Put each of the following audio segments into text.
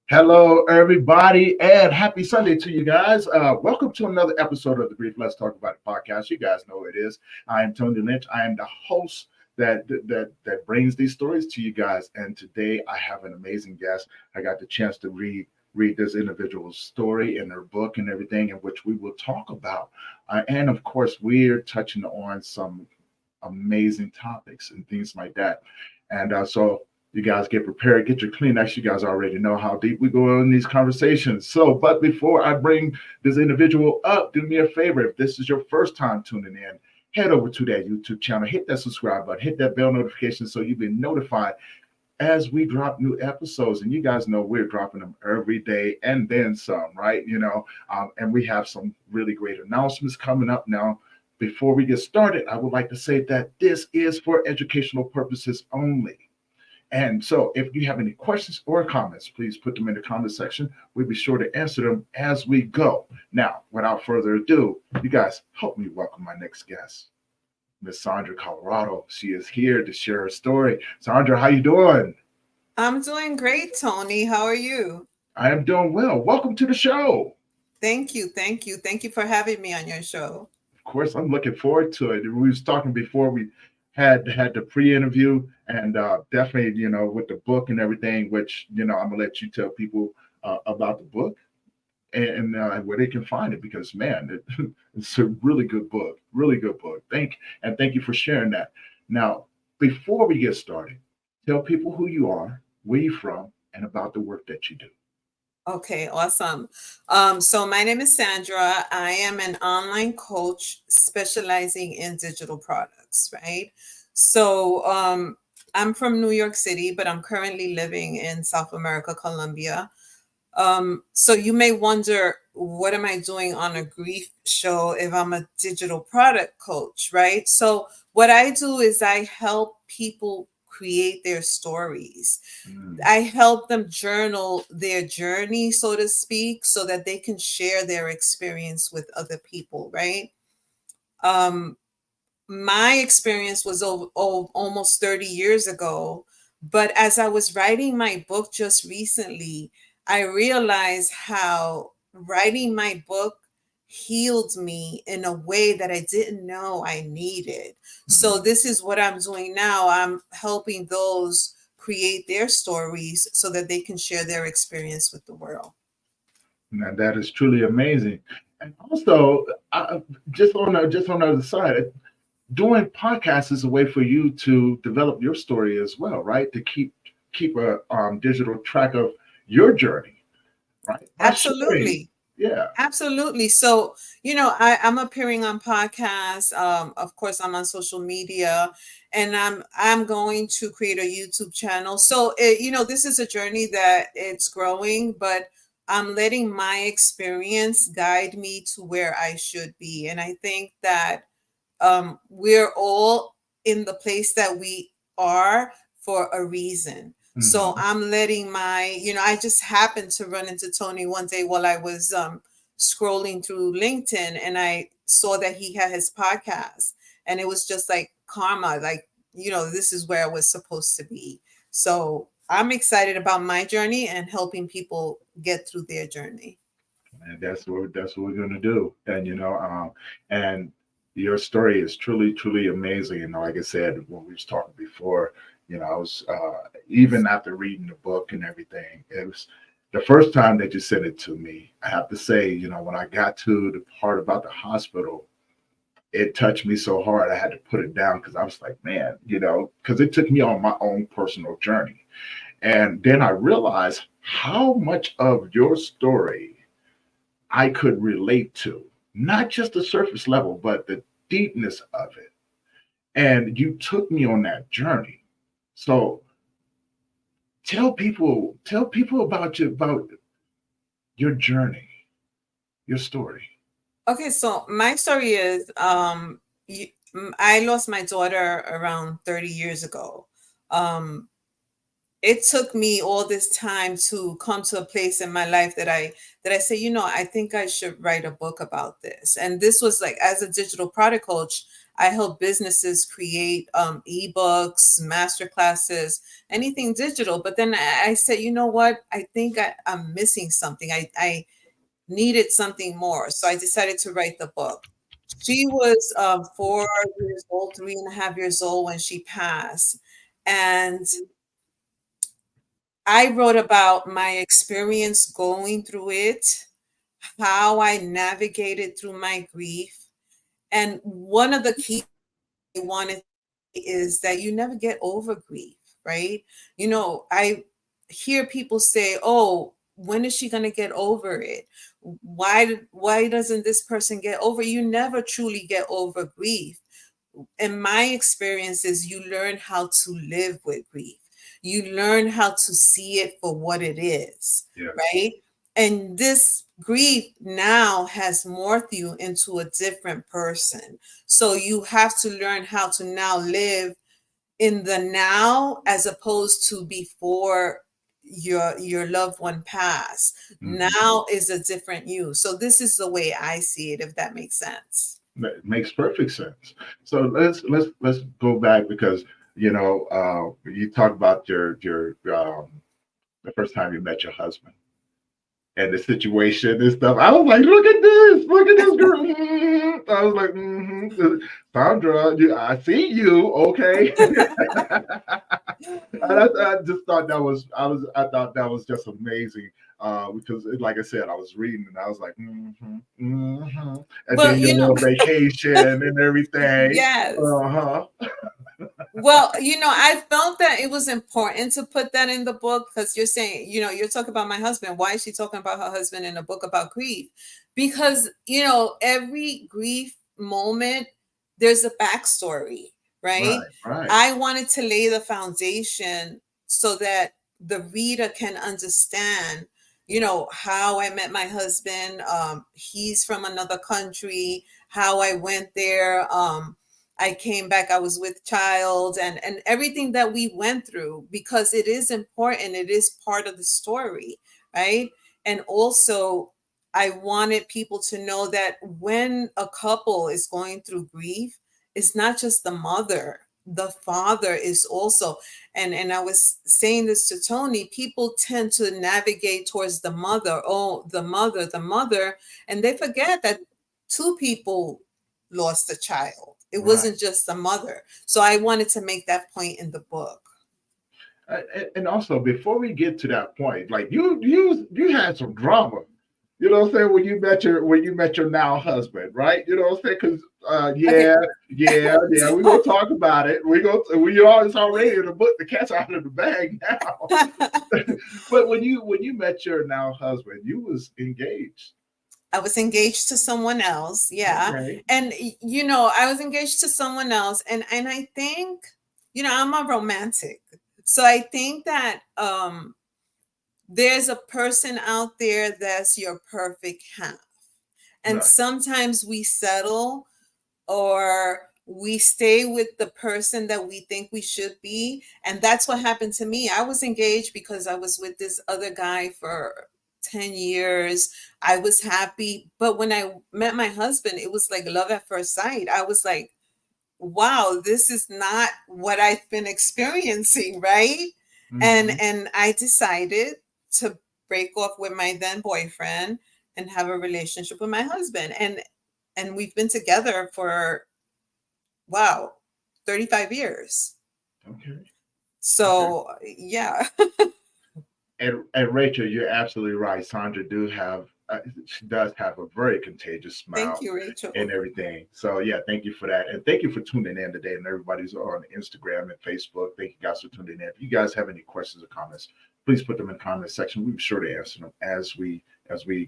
Hello, everybody, and happy Sunday to you guys. Welcome to another episode of the Brief Let's Talk About It podcast. You guys know who it is. I am Tony Lynch. I am the host that brings these stories to you guys. And today I have an amazing guest. I got the chance to read this individual's story in their book and everything, in which we will talk about. And of course, we're touching on some amazing topics and things like that. And so you guys get prepared, get your Kleenex. You guys already know how deep we go in these conversations. But before I bring this individual up, do me a favor. If this is your first time tuning in, head over to that YouTube channel, hit that subscribe button, hit that bell notification so you'll be notified as we drop new episodes. And you guys know we're dropping them every day and then some, right? And we have some really great announcements coming up now. Before we get started, I would like to say that this is for educational purposes only. And so if you have any questions or comments, please put them in the comment section. We'll be sure to answer them as we go. Now, without further ado, you guys help me welcome my next guest, Miss Sandra Colorado. She is here to share her story. Sandra, how you doing? I'm doing great, Tony. How are you? I am doing well. Welcome to the show. Thank you. Thank you. Thank you for having me on your show. Of course, I'm looking forward to it. We was talking before we had the pre-interview, and definitely, with the book and everything, which I'm gonna let you tell people about the book and where they can find it, because man, it's a really good book. Thank you for sharing that. Now, before we get started, tell people who you are, where you're from, and about the work that you do. Okay, awesome. So my name is Sandra. I am an online coach specializing in digital products, right? So I'm from New York City, but I'm currently living in South America, Colombia. So you may wonder, what am I doing on a grief show if I'm a digital product coach, right? So what I do is I help people create their stories. Mm, I help them journal their journey, so to speak, so that they can share their experience with other people, right? Um, my experience was almost 30 years ago. But as I was writing my book just recently, I realized how writing my book healed me in a way that I didn't know I needed. So, mm. this is what I'm doing now. I'm helping those create their stories so that they can share their experience with the world. Now that is truly amazing. And also, just on the other side, doing podcasts is a way for you to develop your story as well, right? To keep a digital track of your journey, right? By sharing, Absolutely. yeah. Absolutely. So, I'm appearing on podcasts. Of course, I'm on social media, and I'm going to create a YouTube channel. So, this is a journey that it's growing, but I'm letting my experience guide me to where I should be. And I think that we're all in the place that we are for a reason. So Hmm. I'm letting I just happened to run into Tony one day while I was scrolling through LinkedIn, and I saw that he had his podcast, and it was just like karma, like, this is where I was supposed to be. So I'm excited about my journey and helping people get through their journey. And that's what we're gonna do. And your story is truly amazing. Like I said when we was talking before, I was even after reading the book and everything, it was the first time that you sent it to me. I have to say, when I got to the part about the hospital, it touched me so hard I had to put it down, because I was like, man, because it took me on my own personal journey. And then I realized how much of your story I could relate to, not just the surface level, but the deepness of it. And you took me on that journey. So tell people about your journey, your story. Okay, so my story is I lost my daughter around 30 years ago. Um, it took me all this time to come to a place in my life that I say, I think I should write a book about this. And this was like, as a digital product coach, I help businesses create ebooks, master classes, anything digital. But then I said, you know what? I think I'm missing something. I needed something more. So I decided to write the book. She was 4 years old, 3.5 years old when she passed. And I wrote about my experience going through it, how I navigated through my grief. And one of the key I wanted is that you never get over grief, right? I hear people say, "Oh, when is she going to get over it? Why doesn't this person get over it?" You never truly get over grief. In my experiences, you learn how to live with grief. You learn how to see it for what it is, Yes. right? And this grief now has morphed you into a different person. So you have to learn how to now live in the now as opposed to before your loved one passed. Mhm. Now is a different you. So this is the way I see it, if that makes sense. That makes perfect sense. So let's go back because you talk about your the first time you met your husband and the situation and stuff. I was like, look at this girl. I was like, Sandra, I see you. Okay. I just thought that was I thought that was just amazing because like I said, I was reading and I was like, and Well, then your little vacation and everything. yes. Uh-huh. Well, I felt that it was important to put that in the book because you're saying, you're talking about my husband. Why is she talking about her husband in a book about grief? Because, every grief moment, there's a backstory, right? Right, right, I wanted to lay the foundation so that the reader can understand, how I met my husband. He's from another country, how I went there. I came back, I was with child and everything that we went through because it is important. It is part of the story, right? And also, I wanted people to know that when a couple is going through grief, it's not just the mother, the father is also. And I was saying this to Tony, people tend to navigate towards the mother, oh, the mother, and they forget that two people lost a child. It right. wasn't just the mother. So I wanted to make that point in the book. And also before we get to that point, like you had some drama. You know what I'm saying? When you met your now husband, right? You know what I'm saying? Because Okay. yeah, we're gonna talk about it. We are it's already in the book. The cat's out of the bag now. But when you met your now husband, you was engaged. I was engaged to someone else. Yeah. Okay. And I was engaged to someone else and I think, I'm a romantic. So I think that there's a person out there that's your perfect half. And Right. sometimes we settle or we stay with the person that we think we should be. And that's what happened to me. I was engaged because I was with this other guy for 10 years. I was happy. But when I met my husband, it was like love at first sight. I was like, wow, this is not what I've been experiencing, right? And Hmm. and I decided to break off with my then boyfriend and have a relationship with my husband. And we've been together for wow, 35 years. Okay. Okay. So, yeah. And Rachel, you're absolutely right. Sandra she does have a very contagious Thank smile you, and Rachel. everything. So yeah, thank you for that, and thank you for tuning in today. And everybody's on Instagram and Facebook. Thank you guys for tuning in. If you guys have any questions or comments, please put them in the comment section. We'll be sure to answer them as we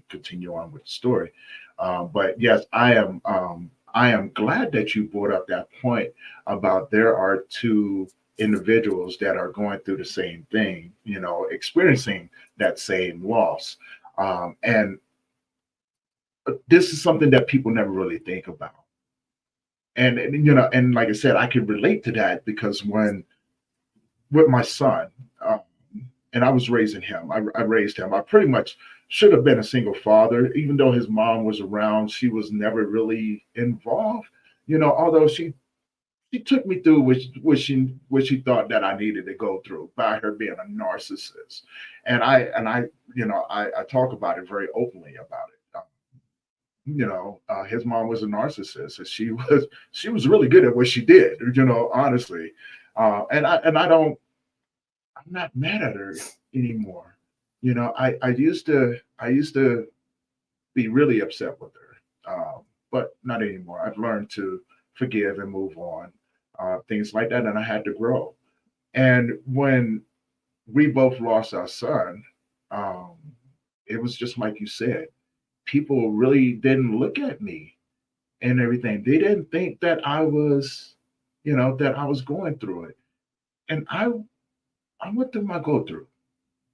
continue on with the story. But yes, I am glad that you brought up that point about there are two individuals that are going through the same thing, experiencing that same loss. And this is something that people never really think about. And like I said, I can relate to that because when with my son, um, and I was raising him, I raised him. I pretty much should have been a single father, even though his mom was around. She was never really involved. Although she took me through what she thought that I needed to go through by her being a narcissist, and I talk about it very openly about it. His mom was a narcissist, and she was really good at what she did. Honestly, and I don't I'm not mad at her anymore. I used to be really upset with her, but not anymore. I've learned to forgive and move on, things like that, and I had to grow. And when we both lost our son, um, it was just like you said. People really didn't look at me and everything. They didn't think that I was going through it, and I went through my go through.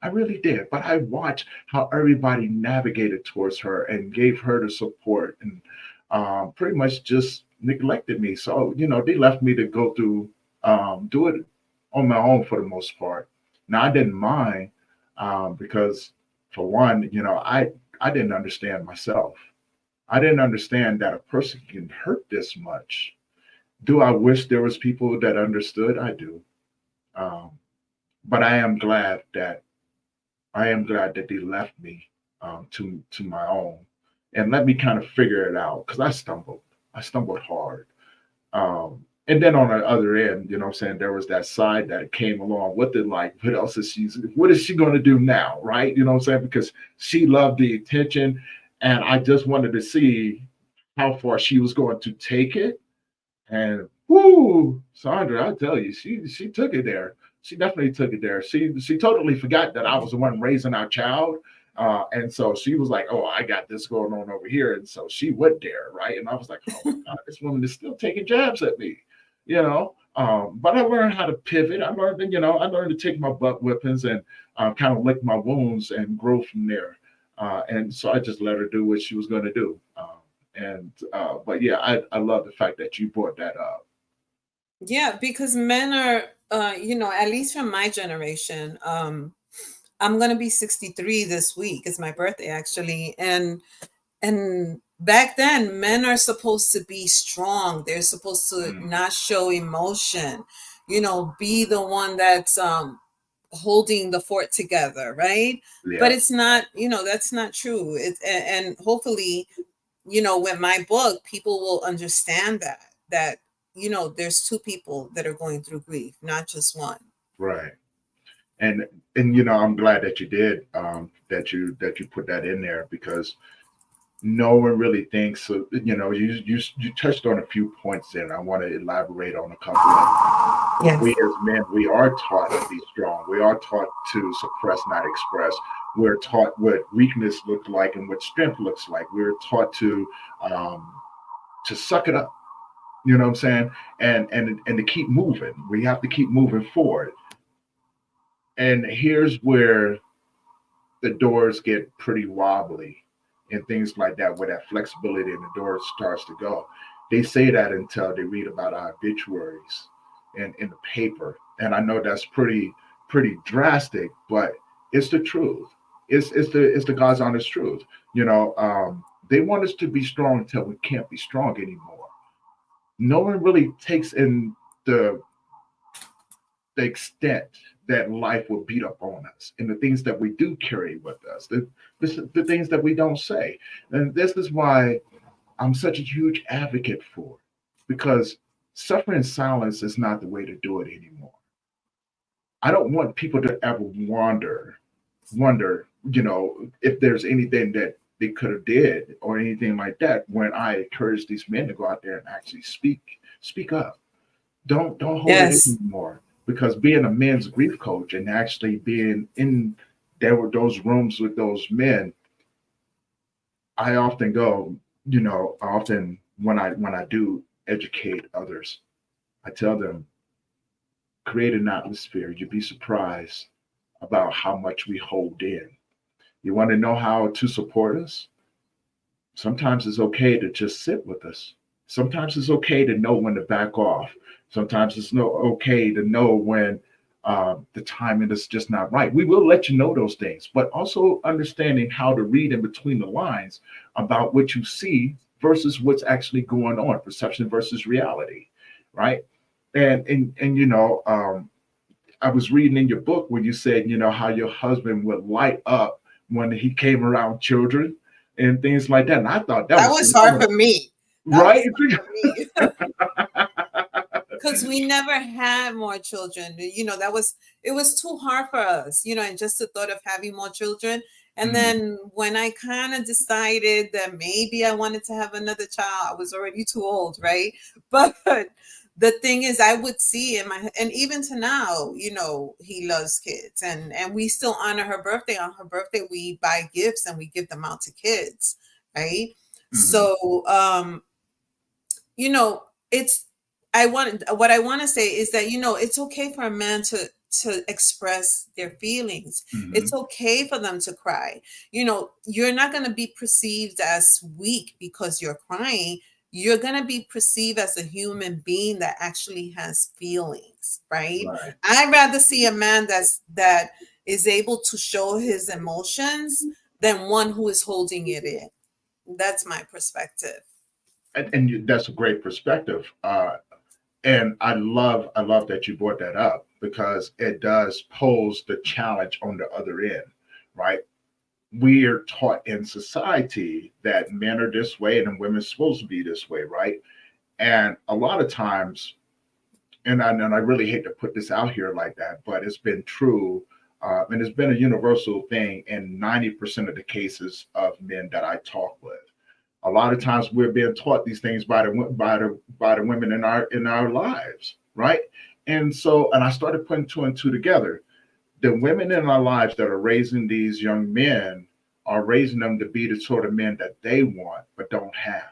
I really did. But I watched how everybody navigated towards her and gave her the support and pretty much just neglected me. So, they left me to go through, do it on my own for the most part. Now, I didn't mind because, for one, I didn't understand myself. I didn't understand that a person can hurt this much. Do I wish there was people that understood? I do. Um, but I am glad that they left me to my own and let me kind of figure it out because I stumbled hard. And then on the other end, what I'm saying, there was that side that came along with it. Like, what is she going to do now? Right. You know what I'm saying? Because she loved the attention and I just wanted to see how far she was going to take it. And whoo, Sandra, I tell you, she took it there. She definitely took it there. She totally forgot that I was the one raising our child. And so she was like, "Oh, I got this going on over here," and so she went there, right? And I was like, "Oh my God, this woman is still taking jabs at me," you know. But I learned how to pivot. I learned to take my butt whippings and kind of lick my wounds and grow from there. And so I just let her do what she was going to do. But yeah, I love the fact that you brought that up. Yeah, because men are, at least from my generation, I'm gonna be 63 this week. It's my birthday actually, and back then, men are supposed to be strong. They're supposed to Mm, not show emotion. Be the one that's holding the fort together, right? But yeah, it's not. That's not true. And hopefully, with my book, people will understand that there's two people that are going through grief, not just one. right. And I'm glad that you did, that you put that in there because no one really thinks. So, you touched on a few points there, and I want to elaborate on a couple of them. Yes. We as men, we are taught to be strong. We are taught to suppress, not express. We're taught what weakness looks like and what strength looks like. We're taught um, to suck it up. You know what I'm saying? And to keep moving. We have to keep moving forward. And here's where the doors get pretty wobbly and things like that, where that flexibility in the door starts to go. They say that until they read about our obituaries in the paper. And I know that's pretty drastic, but it's the truth. It's the God's honest truth. They want us to be strong until we can't be strong anymore. No one really takes in the the extent that life will beat up on us and the things that we do carry with us, the things that we don't say. And this is why I'm such a huge advocate for it, because suffering in silence is not the way to do it anymore. I don't want people to ever wonder, if there's anything that they could have did or anything like that when I encourage these men to go out there and actually speak up. Don't hold it in Yes. anymore, because being a men's grief coach and actually being in there with those rooms with those men, I often go, often when I do educate others, I tell them, create an atmosphere. You'd be surprised about how much we hold in. You want to know how to support us? Sometimes it's okay to just sit with us. Sometimes it's okay to know when to back off. Sometimes it's no okay to know when the timing is just not right. We will let you know those things, but also understanding how to read in between the lines about what you see versus what's actually going on, perception versus reality, right? And I was reading in your book where you said, how your husband would light up when he came around children and things like that. And I thought that That was was hard for phenomenal, me. That right? was hard for me. Because we never had more children. That was it was too hard for us, and just the thought of having more children. And Mhm. then when I kind of decided that maybe I wanted to have another child, I was already too old, right? But the thing is, I would see in my, and even to now, he loves kids, and we still honor her birthday. On her birthday, we buy gifts and we give them out to kids, right? Mhm. So you know it's I want what I want to say is that it's okay for a man to express their feelings. It's Mhm. okay for them to cry. You're not going to be perceived as weak because you're crying. You're going to be perceived as a human being that actually has feelings, right? Right. I'd rather see a man that is able to show his emotions than one who is holding it in. That's my perspective. That's a great perspective. And I love that you brought that up because it does pose the challenge on the other end, right? We are taught in society that men are this way and women are supposed to be this way, right? And a lot of times, and I really hate to put this out here like that, but it's been true, and it's been a universal thing in 90% of the cases of men that I talk with. A lot of times we're being taught these things by the women in our lives, right? And I started putting two and two together. The women in our lives that are raising these young men are raising them to be the sort of men that they want but don't have.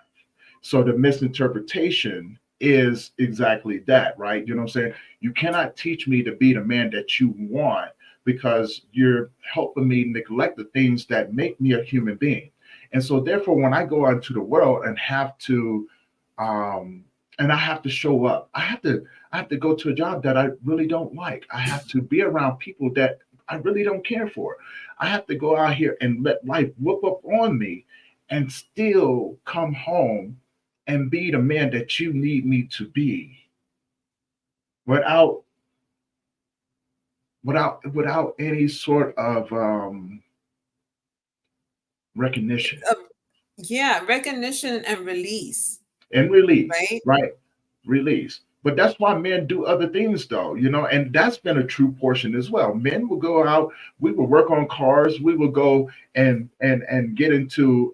So the misinterpretation is exactly that, right? You know what I'm saying? You cannot teach me to be the man that you want because you're helping me neglect the things that make me a human being. And so therefore, when I go out into the world and have to um and I have to show up, I have to go to a job that I really don't like. I have to be around people that I really don't care for. I have to go out here and let life whoop up on me and still come home and be the man that you need me to be without without any sort of recognition Um, yeah, recognition and release, and release, right? right? Release. But that's why men do other things, though, and that's been a true portion as well. Men will go out, we will work on cars, we will go and get into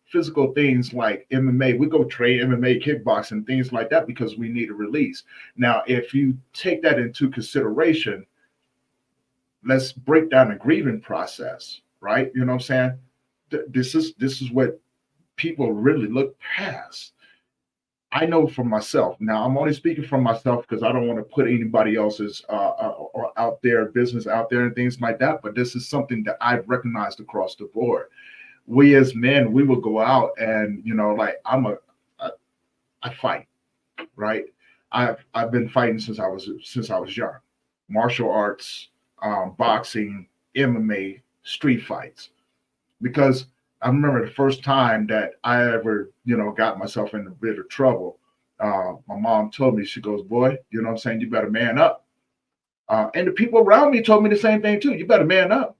physical things like MMA. We go train MMA, kickboxing, things like that because we need a release. Now, if you take that into consideration, let's break down the grieving process, right? You know what I'm saying? This is what people really look past. I know for myself. Now, I'm only speaking for myself because I don't want to put anybody else's or out there business out there and things like that. But this is something that I've recognized across the board. We as men, we will go out and like I, I fight, right? I've been fighting since I was young. Martial arts, boxing, MMA, street fights. Because I remember the first time that I ever, got myself in a bit of trouble. My mom told me, she goes, "Boy, you know what I'm saying? You better man up." And the people around me told me the same thing too. You better man up.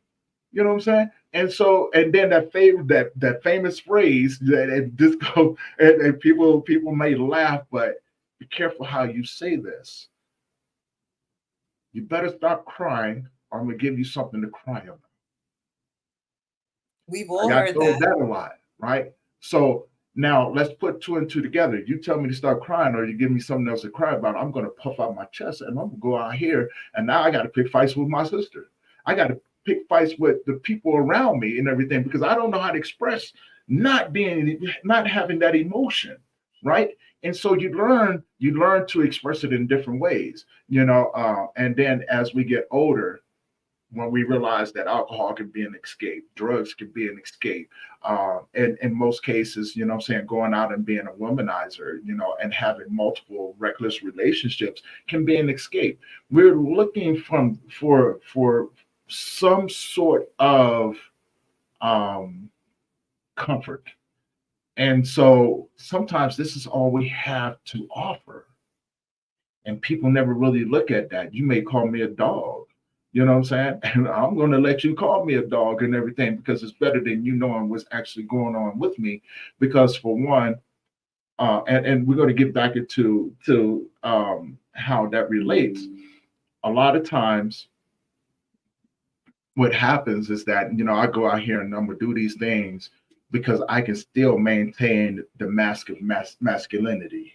You know what I'm saying? And then that famous phrase that and this go and people may laugh, but be careful how you say this. You better stop crying, or I'm gonna give you something to cry about. We've I all got heard told that. that a lot, right? So now let's put two and two together. You tell me to start crying, or you give me something else to cry about. I'm going to puff out my chest, and I'm going to go out here, and now I got to pick fights with my sister. I got to pick fights with the people around me and everything because I don't know how to express not having that emotion, right? And so you learn to express it in different ways, and then as we get older, when we realize that alcohol can be an escape, drugs can be an escape. And in most cases, what I'm saying, going out and being a womanizer, and having multiple reckless relationships can be an escape. We're looking for some sort of um, comfort, And so sometimes this is all we have to offer. And people never really look at that. You may call me a dog, you know what I'm saying? And I'm going to let you call me a dog and everything because it's better than you knowing what's actually going on with me. Because for one, and we're going to get back into how that relates. A lot of times, what happens is that I go out here and I'm gonna do these things because I can still maintain the mask of masculinity,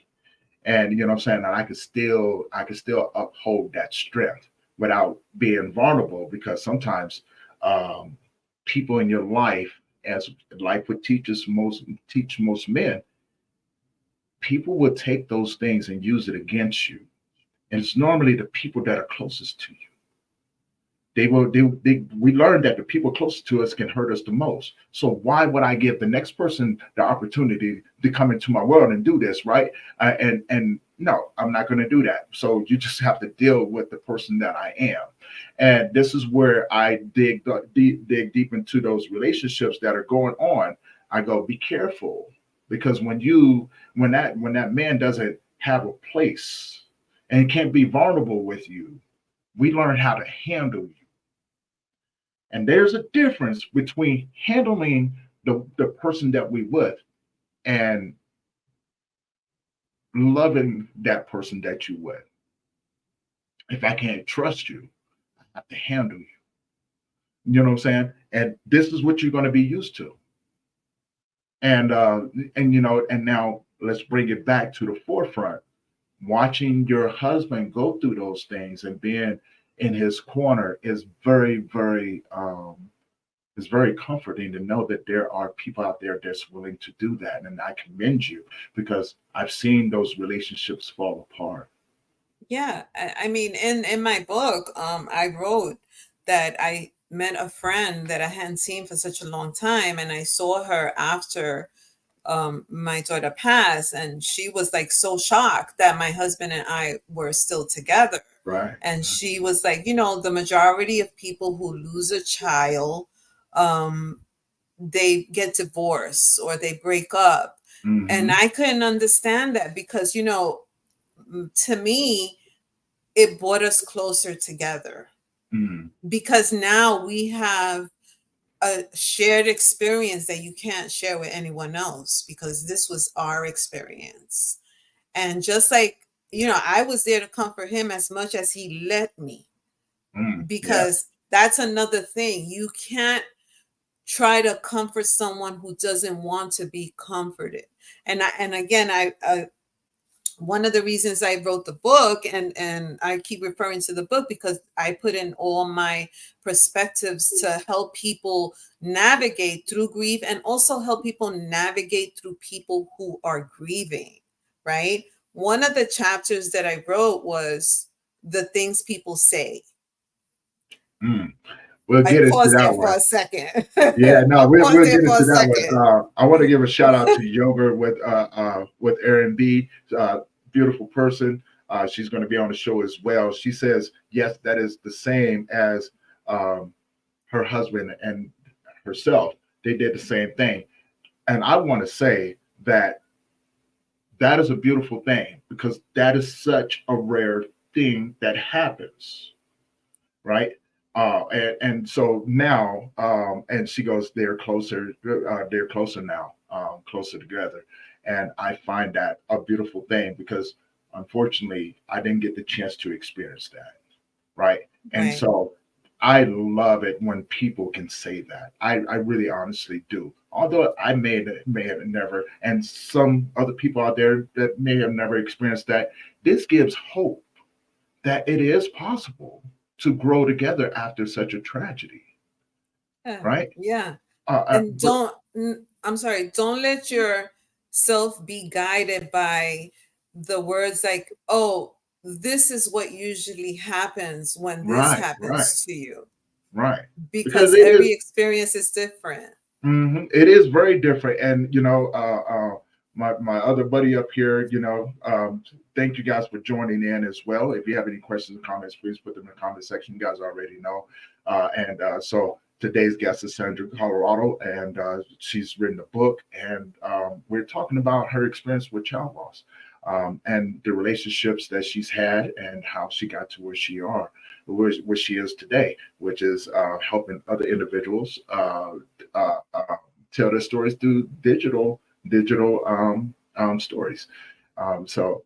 and you know what I'm saying, and I can still uphold that strength without being vulnerable, because sometimes um, people in your life, as life would teach most men, people will take those things and use it against you, and it's normally the people that are closest to you. We learned that the people closest to us can hurt us the most. So why would I give the next person the opportunity to come into my world and do this, right? And no, I'm not going to do that. So you just have to deal with the person that I am. And this is where I dig deep into those relationships that are going on. I go, be careful, because when that man doesn't have a place and can't be vulnerable with you, we learn how to handle you. And there's a difference between handling the person that we with and loving that person that you with. If I can't trust you, I have to handle you. You know what I'm saying? And this is what you're going to be used to. And now let's bring it back to the forefront. Watching your husband go through those things and being in his corner is it's very comforting to know that there are people out there that's willing to do that. And I commend you, because I've seen those relationships fall apart. Yeah, I mean, in my book, I wrote that I met a friend that I hadn't seen for such a long time, and I saw her after my daughter passed, and she was like so shocked that my husband and I were still together. Right. And she was like, the majority of people who lose a child, um, they get divorced or they break up. And Mm-hmm. I couldn't understand that because, to me, it brought us closer together Mm-hmm. because now we have a shared experience that you can't share with anyone else because this was our experience. And just like, I was there to comfort him as much as he let me, Mm. Yeah. because that's another thing. You can't try to comfort someone who doesn't want to be comforted. And again, one of the reasons I wrote the book, and I keep referring to the book because I put in all my perspectives to help people navigate through grief and also help people navigate through people who are grieving, right? One of the chapters that I wrote was the things people say. Mm. We'll I get into paused there that for one. a second. Yeah, no, I paused we'll there get for a into that second. one. I want to give a shout out to Yoga with Erin B. Beautiful person. She's going to be on the show as well. She says yes, that is the same as um, her husband and herself. They did the same thing, and I want to say that that is a beautiful thing, because that is such a rare thing that happens, right? And so now, and she goes, they're closer now, closer together. And I find that a beautiful thing, because unfortunately, I didn't get the chance to experience that, right? And Right. so I love it when people can say that. I really honestly do. Although I may have never, and some other people out there that may have never experienced that, this gives hope that it is possible to grow together after such a tragedy, Yeah. right? Yeah. And But I'm sorry, don't let yourself be guided by the words like, oh, this is what usually happens when this right, right, happens to you, right, because because it is. every experience is different. It is very different. And my other buddy up here, thank you guys for joining in as well. If you have any questions or comments, please put them in the comment section. You guys already know. And so Today's guest is Sandra Colorado, and she's written a book, and we're talking about her experience with child loss, and the relationships that she's had, and how she got to where she is today, which is helping other individuals tell their stories through digital stories. So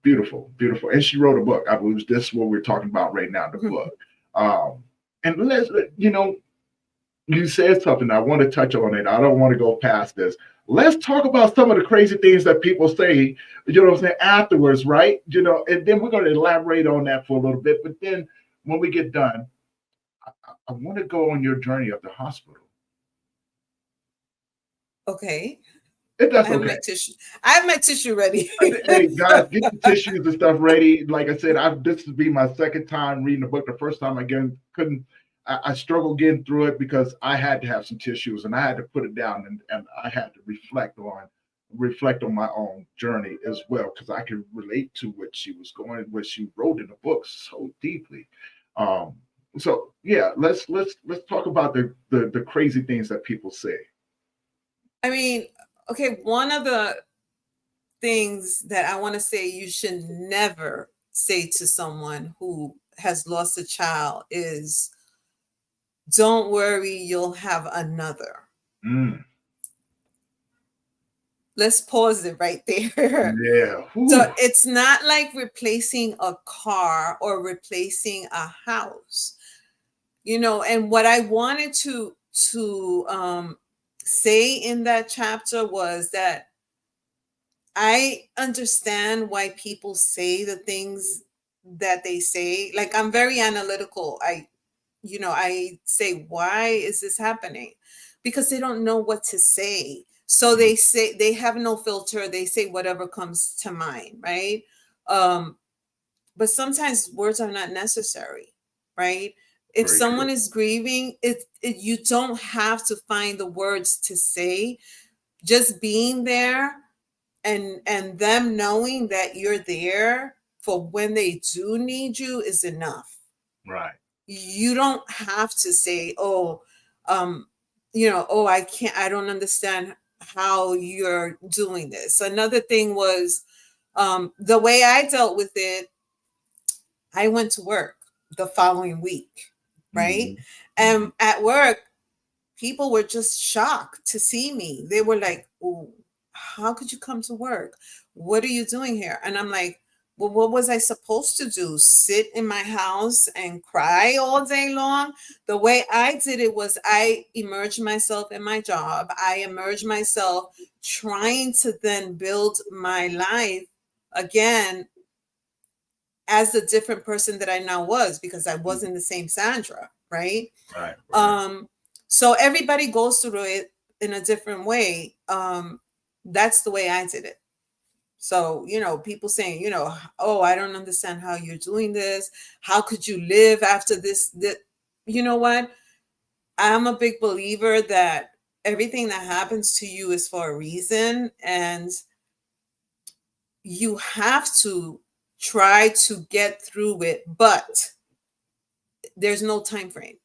beautiful, beautiful. And she wrote a book. I believe this is what we're talking about right now, the book. Um, and let's, you said something. I want to touch on it. I don't want to go past this. Let's talk about some of the crazy things that people say, what I'm saying, afterwards, right? And then we're going to elaborate on that for a little bit. But then when we get done, I want to go on your journey of the hospital. Okay. If I that's have okay. my tissue. I have my tissue ready. Hey guys, get the tissues and stuff ready. Like I said, this would be my second time reading the book. The first time again couldn't. I struggled getting through it because I had to have some tissues and I had to put it down, and I had to reflect on my own journey as well, because I could relate to what she wrote in the book so deeply. Um, so yeah, let's talk about the crazy things that people say. I mean, okay, one of the things that I want to say you should never say to someone who has lost a child is, don't worry, you'll have another. Mm, Let's pause it right there. yeah. So Whew. it's not like replacing a car or replacing a house, and what I wanted to say in that chapter was that I understand why people say the things that they say. Like, I'm very analytical. I say, why is this happening? Because they don't know what to say. So Mm, they say, they have no filter. They say whatever comes to mind, right? Um, but sometimes words are not necessary, right? If very true. someone is grieving, you don't have to find the words to say. Just being there and them knowing that you're there for when they do need you is enough. Right. You don't have to say, um I don't understand how you're doing this. Another thing was, the way I dealt with it, I went to work the following week, right? Hmm. And at work, people were just shocked to see me. They were like, "Oh, how could you come to work? What are you doing here?" And I'm like, "Well, what was I supposed to do? Sit in my house and cry all day long?" The way I did it was I immersed myself in my job. I immersed myself trying to then build my life again as the different person that I now was, because I wasn't the same Sandra, right? Right. Right. Um, so everybody goes through it in a different way. That's the way I did it. So, people saying, "Oh, I don't understand how you're doing this. How could you live after this?" You know what? I'm a big believer that everything that happens to you is for a reason, and you have to try to get through it, but there's no time frame.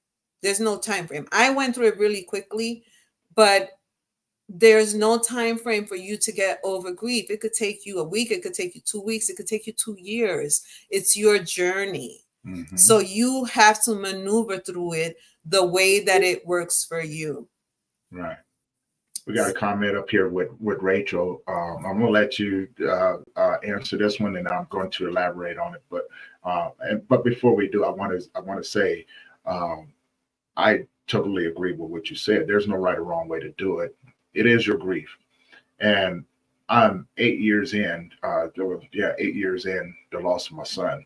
There's no time frame. I went through it really quickly, but there's no time frame for you to get over grief. It could take you a week, it could take you 2 weeks, it could take you 2 years. It's your journey. Hmm. So you have to maneuver through it the way that it works for you. Right. We got a comment up here with Rachel. I'm going to let you answer this one, and I'm going to elaborate on it. But before we do, I want to say um, I totally agree with what you said. There's no right or wrong way to do it. It is your grief, and I'm 8 years in. 8 years in the loss of my son,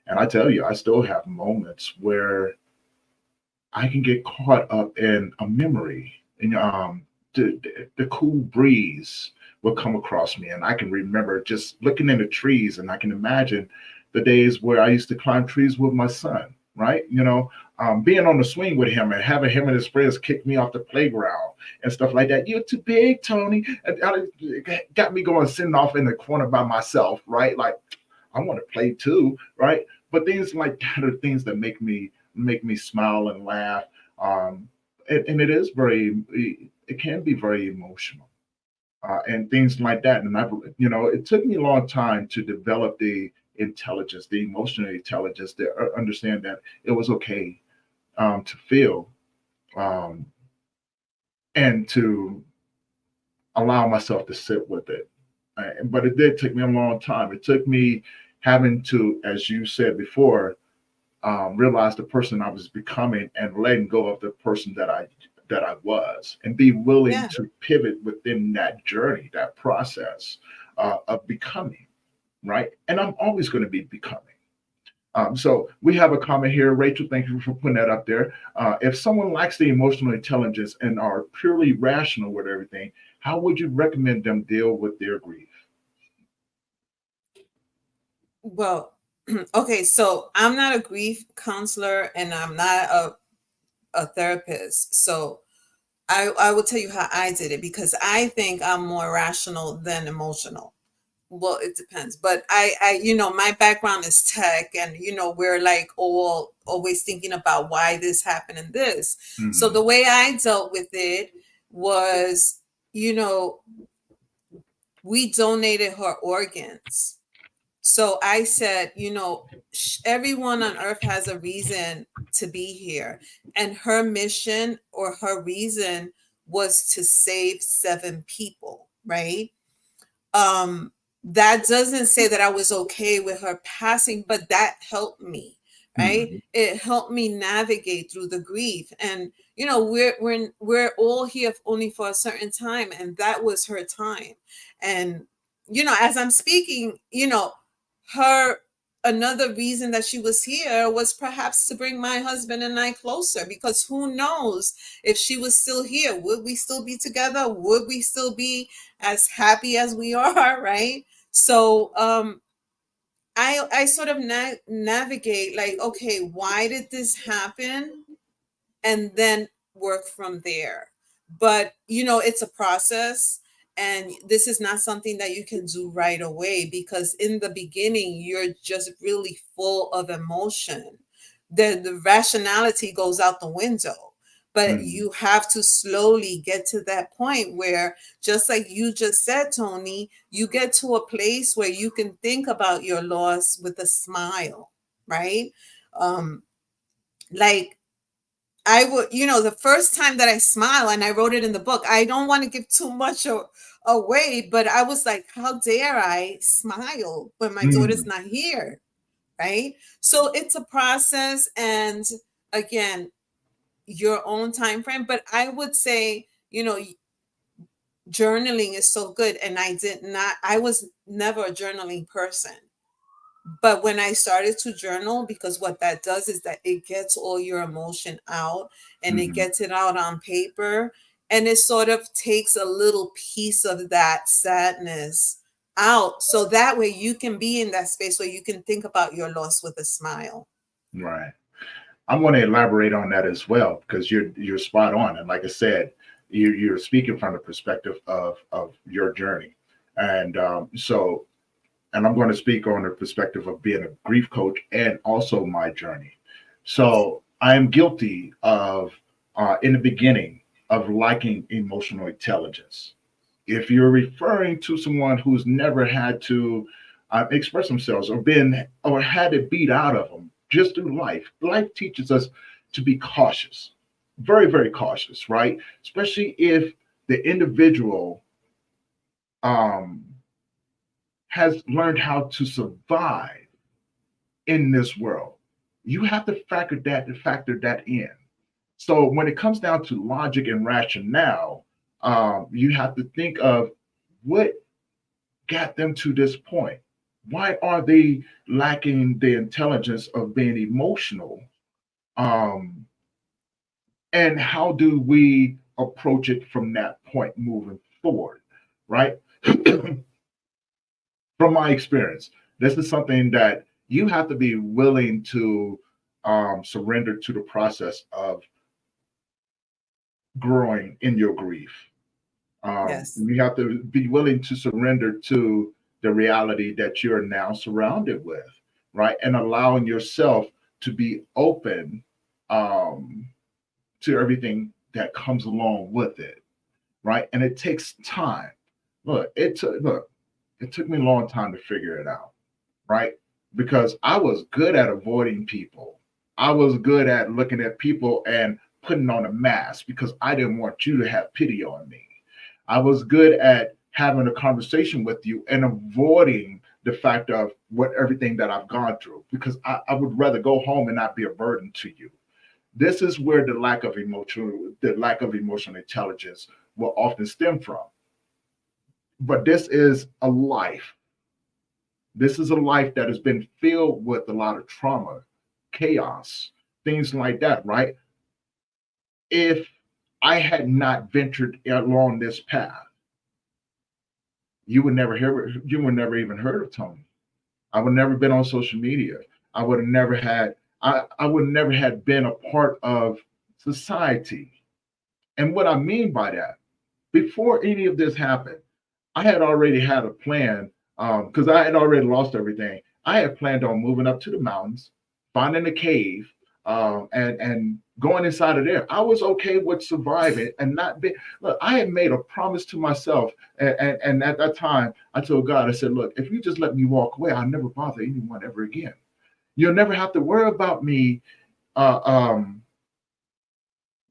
and I tell you, I still have moments where I can get caught up in a memory, and the cool breeze will come across me, and I can remember just looking in the trees, and I can imagine the days where I used to climb trees with my son, right? Being on the swing with him and having him and his friends kick me off the playground and stuff like that. You're too big, Tony. And it got me going, sitting off in the corner by myself, right? Like, I want to play too, right? But things like that are things that make me smile and laugh. um, and it is very, it can be very emotional, and things like that. And it took me a long time to develop the intelligence, the emotional intelligence, to understand that it was okay, to feel, um, and to allow myself to sit with it. But it did take me a long time. It took me having to, as you said before, realize the person I was becoming and letting go of the person that I was, and be willing Yeah. to pivot within that journey, that process, of becoming, right. And I'm always going to be becoming. So we have a comment here, Rachel. Thank you for putting that up there. If someone lacks the emotional intelligence and are purely rational with everything, how would you recommend them deal with their grief? Well, okay, so I'm not a grief counselor and I'm not a therapist. So I will tell you how I did it because I think I'm more rational than emotional. Well, it depends, but my background is tech, and we're like all always thinking about why this happened and this. So Mm-hmm. the way I dealt with it was, you know, we donated her organs. So I said, everyone on earth has a reason to be here. And her mission or her reason was to save 7 people, right? um that doesn't say that I was okay with her passing, but that helped me, right? Mm-hmm. It helped me navigate through the grief. And we're all here only for a certain time, and that was her time. And as I'm speaking, her another reason that she was here was perhaps to bring my husband and I closer, because who knows, if she was still here, would we still be together? Would we still be as happy as we are, right? So I sort of navigate like, okay, why did this happen, and then work from there. But it's a process, and this is not something that you can do right away, because in the beginning you're just really full of emotion. The rationality goes out the window, but Mm-hmm. you have to slowly get to that point where, just like you just said, Tony, you get to a place where you can think about your loss with a smile, right? um like, I would, the first time that I smile, and I wrote it in the book, I don't want to give too much away, but I was like, how dare I smile when my daughter's Mm-hmm. not here? Right. So it's a process. And again, your own time frame. But I would say, journaling is so good. And I was never a journaling person. But when I started to journal, because what that does is that it gets all your emotion out, and it Mm-hmm. gets it out on paper, and it sort of takes a little piece of that sadness out. So that way you can be in that space where you can think about your loss with a smile. Right. I want to elaborate on that as well, because you're spot on. And like I said, you're speaking from the perspective of your journey, and and I'm going to speak on the perspective of being a grief coach and also my journey. So I am guilty of, in the beginning, of lacking emotional intelligence. If you're referring to someone who's never had to express themselves, or had it beat out of them just through life, life teaches us to be cautious, very, very cautious, right? Especially if the individual um, has learned how to survive in this world. You have to factor that in. So when it comes down to logic and rationale, you have to think of what got them to this point. Why are they lacking the intelligence of being emotional? Um, and how do we approach it from that point moving forward? Right? From my experience, this is something that you have to be willing to surrender to the process of growing in your grief. Yes. You have to be willing to surrender to the reality that you're now surrounded with, right? And allowing yourself to be open, um, to everything that comes along with it, right? And it takes time. Look, it took me a long time to figure it out, right? Because I was good at avoiding people. I was good at looking at people and putting on a mask because I didn't want you to have pity on me. I was good at having a conversation with you and avoiding the fact of what everything that I've gone through because I would rather go home and not be a burden to you. This is where the lack of emotional intelligence will often stem from. But this is a life. This is a life that has been filled with a lot of trauma, chaos, things like that, right? If I had not ventured along this path, you would never even heard of Tony. I would never been on social media. I would have never had I would never had been a part of society. And what I mean by that, before any of this happened, I had already had a plan because I had already lost everything. I had planned on moving up to the mountains, finding a cave, and going inside of there. I was okay with surviving and not be. Look, I had made a promise to myself, and at that time, I told God, I said, "Look, if you just let me walk away, I'll never bother anyone ever again. You'll never have to worry about me uh, um,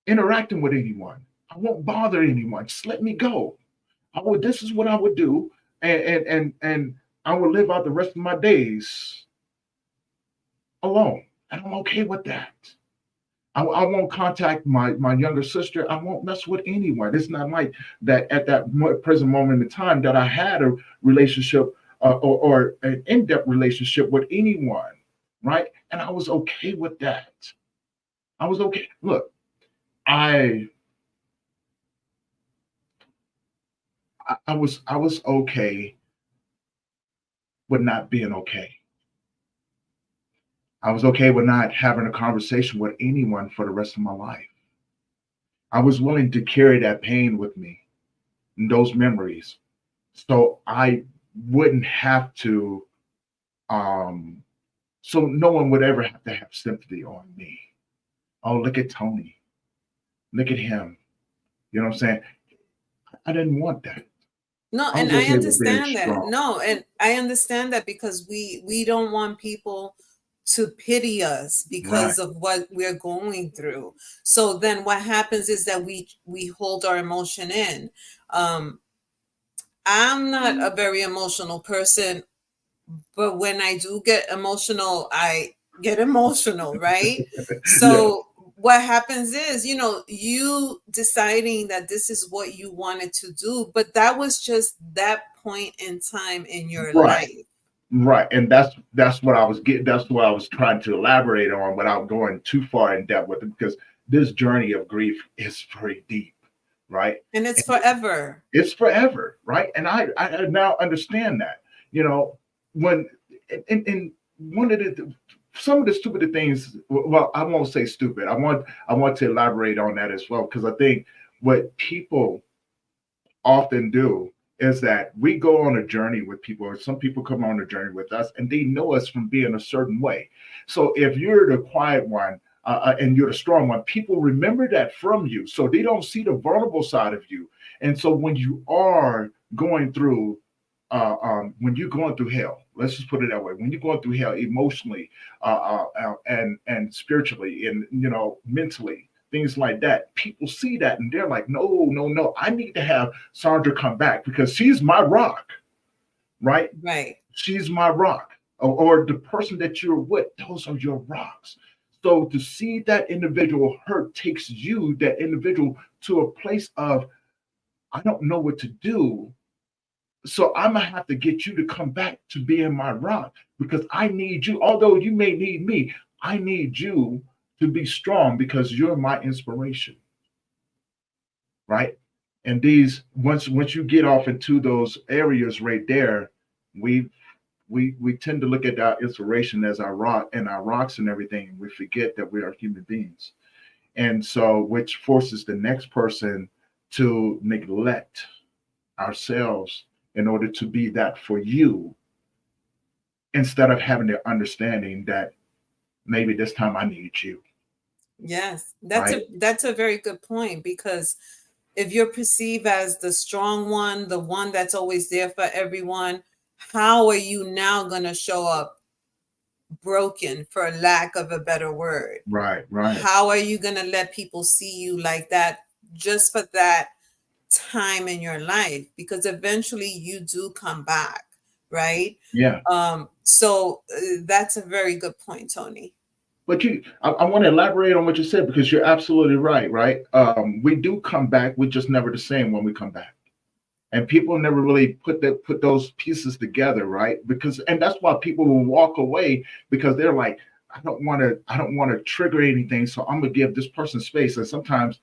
interacting with anyone. I won't bother anyone. Just let me go. I would. This is what I would do, and I would live out the rest of my days alone, and I'm okay with that. I won't contact my younger sister. I won't mess with anyone. It's not like that at that present moment in time that I had a relationship or an in-depth relationship with anyone, right? And I was okay with that. I was okay. Look, I I was okay with not being okay. I was okay with not having a conversation with anyone for the rest of my life. I was willing to carry that pain with me and those memories. So I wouldn't have to, um, so no one would ever have to have sympathy on me. Oh, look at Tony. Look at him. You know what I'm saying? I didn't want that. No, I was and I okay with being understand that. strong. No, and I understand that because we don't want people to pity us Right. because of what we're going through. So then what happens is that we hold our emotion in. Um I'm not a very emotional person, but when I do get emotional, I get emotional, right? Yes. So what happens is, you deciding that this is what you wanted to do, but that was just that point in time in your Right. life. Right, and that's what I was getting. That's what I was trying to elaborate on without going too far in depth with it, because this journey of grief is very deep, right? And it's And forever. it's forever, right? And I now understand that. You know, when and one of the some of the stupid things. Well, I won't say stupid. I want to elaborate on that as well because I think what people often do is that we go on a journey with people, or some people come on a journey with us, and they know us from being a certain way. So if you're the quiet one and you're the strong one, people remember that from you. So they don't see the vulnerable side of you. And so when you are going through, when you're going through hell, let's just put it that way. When you're going through hell emotionally and spiritually and mentally, things like that. People see that and they're like, no, no, no. I need to have Sandra come back because she's my rock, right? Right. She's my rock. Or the person that you're with, those are your rocks. So to see that individual hurt takes you, that individual, to a place of, I don't know what to do. So I'm gonna have to get you to come back to being my rock because I need you. Although you may need me, I need you to be strong because you're my inspiration, right? And these once you get off into those areas right there, we we tend to look at our inspiration as our rock and our rocks and everything, and we forget that we are human beings. And so which forces the next person to neglect ourselves in order to be that for you, instead of having the understanding that maybe this time I need you. Yes, right? that's a very good point, because if you're perceived as the strong one, the one that's always there for everyone, how are you now going to show up broken, for lack of a better word? Right, right. How are you going to let people see you like that just for that time in your life? Because eventually you do come back, right? Yeah. So that's a very good point, Tony. But I want to elaborate on what you said because you're absolutely right, right? We do come back. We're just never the same when we come back. And people never really put those pieces together, right? Because and that's why people will walk away because they're like, I don't want to trigger anything, so I'm gonna give this person space. And sometimes,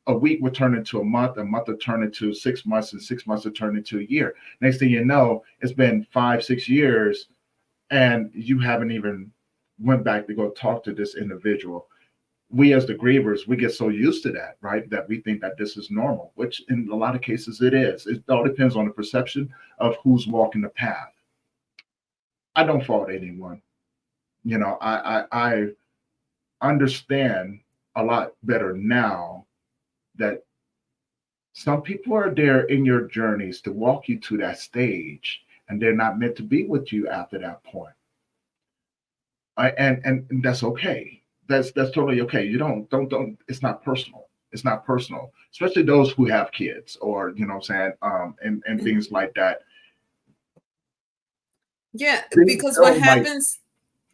a week would turn into a month would turn into 6 months, and 6 months would turn into a year. Next thing you know, it's been 5, 6 years, and you haven't even went back to go talk to this individual. We as the grievers, we get so used to that, right? That we think that this is normal, which in a lot of cases it is. It all depends on the perception of who's walking the path. I don't fault anyone. I understand a lot better now that some people are there in your journeys to walk you to that stage, and they're not meant to be with you after that point. And that's okay. That's totally okay. You don't. It's not personal. It's not personal, especially those who have kids or what I'm saying, and things like that. Yeah, Things because what don't like. happens,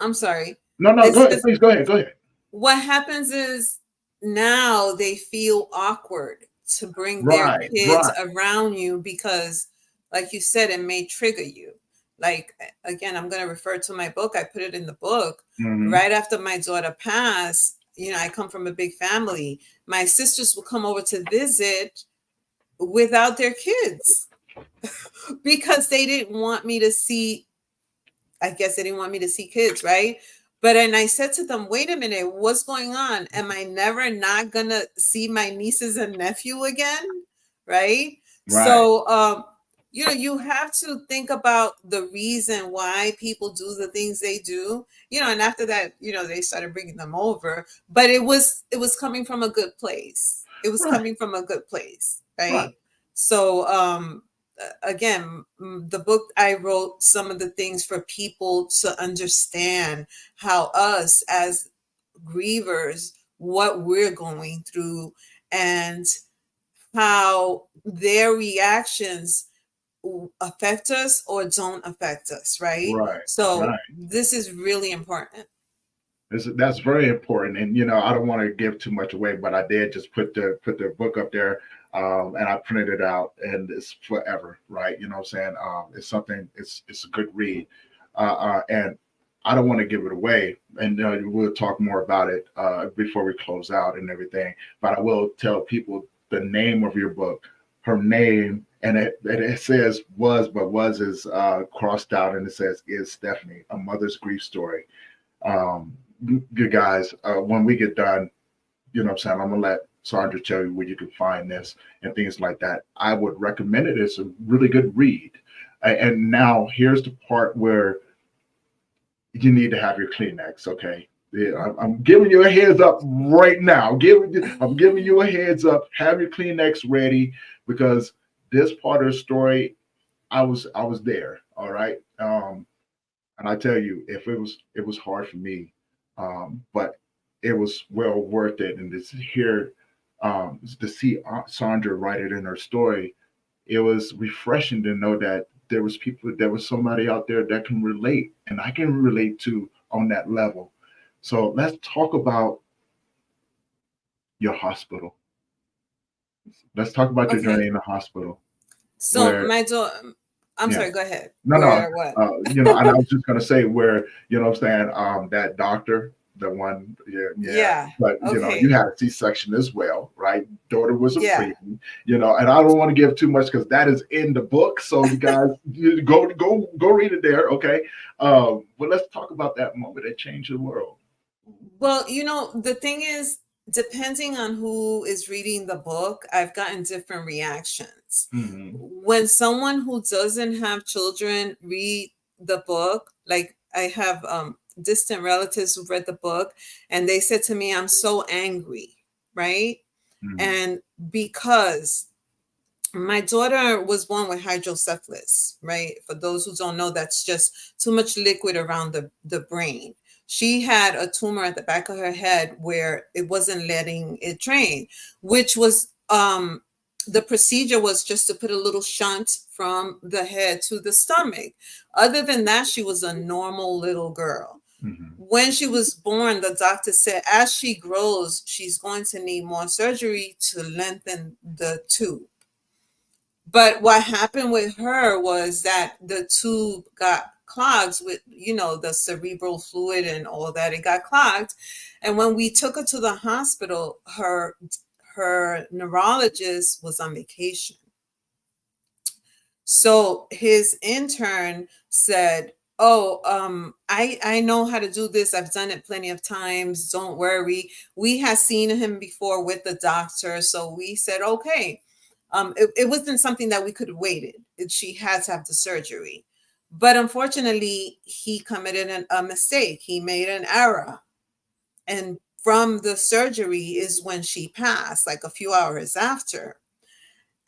I'm sorry, No, no. Go it's ahead, just please. Go ahead. Go ahead. what happens is now they feel awkward to bring their Right. kids Right. around you because, like you said, it may trigger you. Like, again, I'm going to refer to my book. I put it in the book. Hmm. Right after my daughter passed, I come from a big family. My sisters would come over to visit without their kids because they didn't want me to see. I guess they didn't want me to see kids, right? But and I said to them, wait a minute, what's going on? Am I never not gonna see my nieces and nephew again? Right? Right. So you have to think about the reason why people do the things they do, and after that, they started bringing them over, but it was coming from a good place. It was Right. coming from a good place, Right. right? So the book I wrote some of the things for people to understand how us as grievers, what we're going through, and how their reactions affect us or don't affect us, right? Right. So Right. this is really important. That's very important, and I don't want to give too much away, but I did just put the book up there, and I printed it out, and it's forever, right? You know what I'm saying? It's something. It's a good read, and I don't want to give it away, and we'll talk more about it before we close out and everything. But I will tell people the name of your book, her name, and it says was, but was is crossed out, and it says is Stephanie, a mother's grief story. um, you guys, when we get done, what I'm saying, I'm gonna let Sandra tell you where you can find this and things like that. I would recommend it. It's a really good read. And now here's the part where you need to have your Kleenex. Okay, yeah, I'm giving you a heads up right now. I'm giving you a heads up. Have your Kleenex ready because this part of the story, I was there. All right. And I tell you, if it was hard for me, but it was well worth it. And to see Sandra write it in her story, it was refreshing to know that there was somebody out there that can relate, and I can relate to on that level. So let's talk about your hospital. Let's talk about your journey Okay. in the hospital, So where my daughter, I'm yeah. sorry, go ahead. No, no. Where what? And I was just gonna say where, what I'm saying, that doctor, the one, yeah, yeah. Yeah. But you Okay. had a C-section as well, right? Daughter was a Yeah. preemie, and I don't want to give too much because that is in the book. So you guys, you go read it there, okay? But let's talk about that moment that changed the world. Well, the thing is, depending on who is reading the book, I've gotten different reactions. Hmm. When someone who doesn't have children read the book, like I have distant relatives who read the book, and they said to me, I'm so angry, right? Mhm. And because my daughter was born with hydrocephalus, right? For those who don't know, that's just too much liquid around the brain. She had a tumor at the back of her head where it wasn't letting it drain, which was the procedure was just to put a little shunt from the head to the stomach. Other than that, she was a normal little girl. Mhm. When she was born, the doctor said as she grows, she's going to need more surgery to lengthen the tube. But what happened with her was that the tube got clogged with, the cerebral fluid and all that. It got clogged. And when we took her to the hospital, her neurologist was on vacation. So his intern said, "Oh, I know how to do this. I've done it plenty of times. Don't worry." We had seen him before with the doctor, so we said, "Okay." It wasn't something that we could have waited. She had to have the surgery, but unfortunately, he committed a mistake. He made an error, and from the surgery is when she passed, like a few hours after.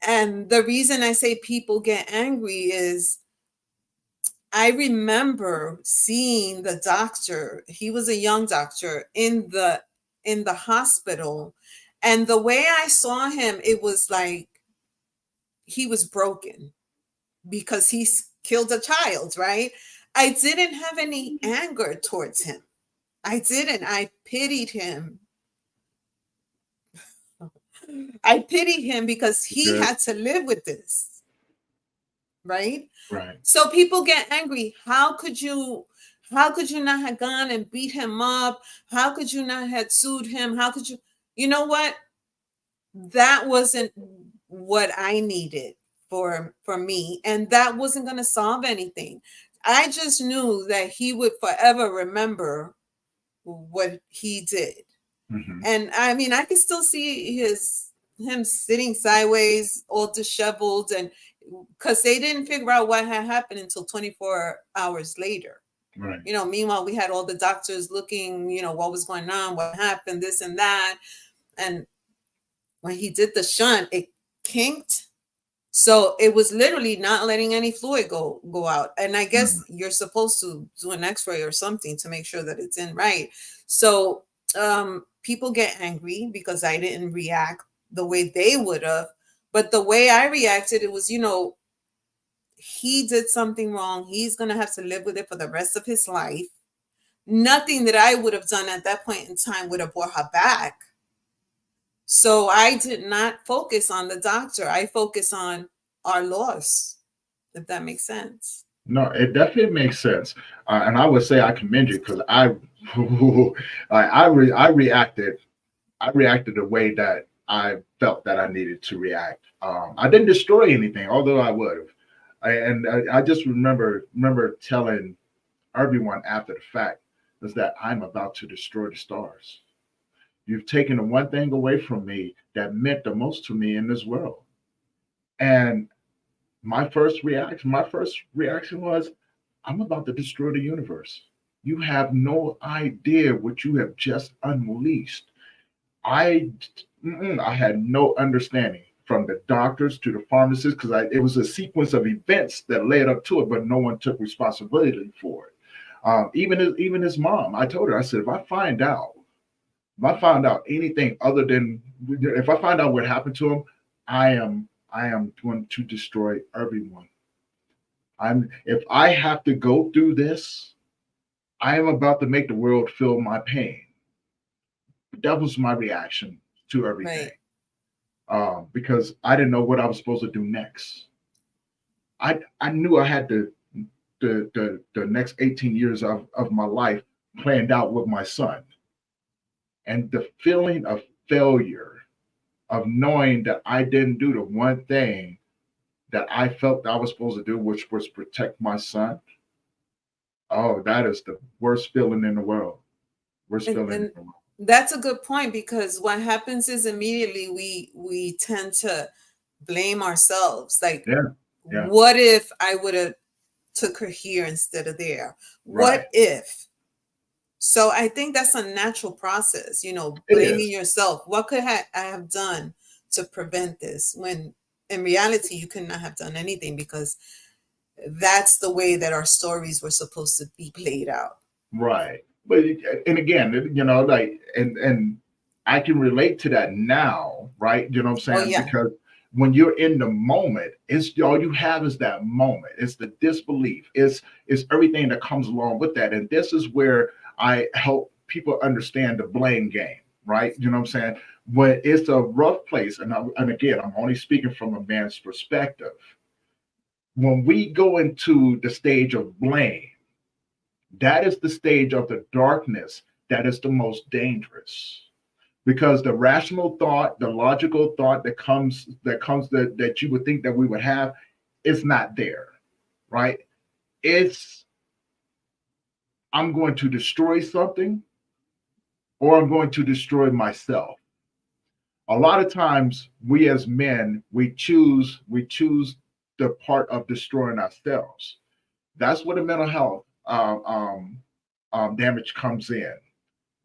And the reason I say people get angry is I remember seeing the doctor. He was a young doctor in the hospital, and the way I saw him, it was like he was broken because killed a child, right? I didn't have any anger towards him. I didn't. I pitied him. I pitied him because he Good. had to live with this, right? Right. So people get angry. How could you not have gone and beat him up? How could you not have sued him? How could you? You know what? That wasn't what I needed for me, and that wasn't going to solve anything. I just knew that he would forever remember what he did. Mhm. And I mean, I can still see him sitting sideways, all disheveled, and because they didn't figure out what had happened until 24 hours later. Right. Meanwhile, we had all the doctors looking, what was going on, what happened, this and that. And when he did the shunt, it kinked. So it was literally not letting any fluid go out. And I guess Mhm. you're supposed to do an x-ray or something to make sure that it's in right. So people get angry because I didn't react the way they would have. But the way I reacted, it was, he did something wrong. He's going to have to live with it for the rest of his life. Nothing that I would have done at that point in time would have brought her back. So I did not focus on the doctor. I focus on our loss, if that makes sense. No, it definitely makes sense, and I would say I commend you because I reacted. I reacted the way that I felt that I needed to react. I didn't destroy anything, although I would have. I just remember telling everyone after the fact is that I'm about to destroy the stars. You've taken the one thing away from me that meant the most to me in this world. And my first reaction was, I'm about to destroy the universe. You have no idea what you have just unleashed. I I had no understanding from the doctors to the pharmacists because it was a sequence of events that led up to it, but no one took responsibility for it. Even his mom, I told her, I said, if I find out anything other than if I find out what happened to him, I am going to destroy everyone. If I have to go through this, I am about to make the world feel my pain. That was my reaction to everything. Right. Because I didn't know what I was supposed to do next. I knew I had the next 18 years of my life planned out with my son. And the feeling of failure, of knowing that I didn't do the one thing that I felt I was supposed to do, which was protect my son. Oh, that is the worst feeling in the world. Worst And feeling in and the world. that's a good point because what happens is immediately we tend to blame ourselves. Like, Yeah, yeah, what if I would have took her here instead of there? right. What if? So I think that's a natural process, It blaming is. yourself. What could I have done to prevent this? When in reality, you could not have done anything because that's the way that our stories were supposed to be played out. Right. But and again, like and I can relate to that now, right? You know what I'm Oh, saying? yeah. Because when you're in the moment, it's all you have is that moment. It's the disbelief. It's everything that comes along with that. And this is where I help people understand the blame game, right? You know what I'm saying? When it's a rough place, and again, I'm only speaking from a man's perspective. When we go into the stage of blame, that is the stage of the darkness that is the most dangerous, because the rational thought, the logical thought that you would think that we would have is not there, right? It's, I'm going to destroy something, or I'm going to destroy myself. A lot of times we as men, we choose the part of destroying ourselves. That's where the mental health damage comes in.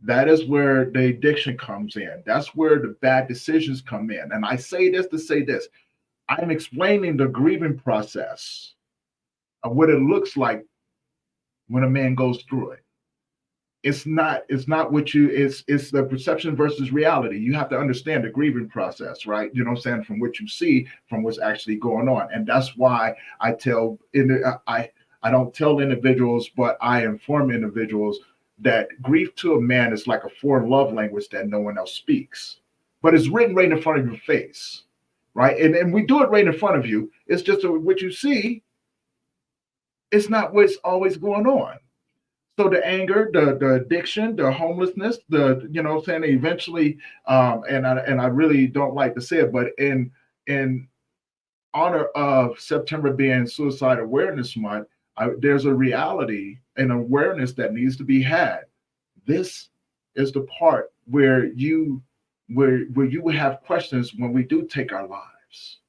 That is where the addiction comes in. That's where the bad decisions come in. And I say this to say this: I'm explaining the grieving process of what it looks like when a man goes through it. It's not what you, it's the perception versus reality. You have to understand the grieving process, right? You know what I'm saying? From what you see, from what's actually going on. And that's why I tell in I don't tell individuals, but I inform individuals that grief to a man is like a foreign love language that no one else speaks. But it's written right in front of your face, right? And we do it right in front of you. It's just what you see, it's not what's always going on. So the anger, the addiction, the homelessness, the, you know what I'm saying, eventually, and I really don't like to say it, but in honor of September being Suicide Awareness Month, there's a reality and awareness that needs to be had. This is the part where you would have questions when we do take our lives,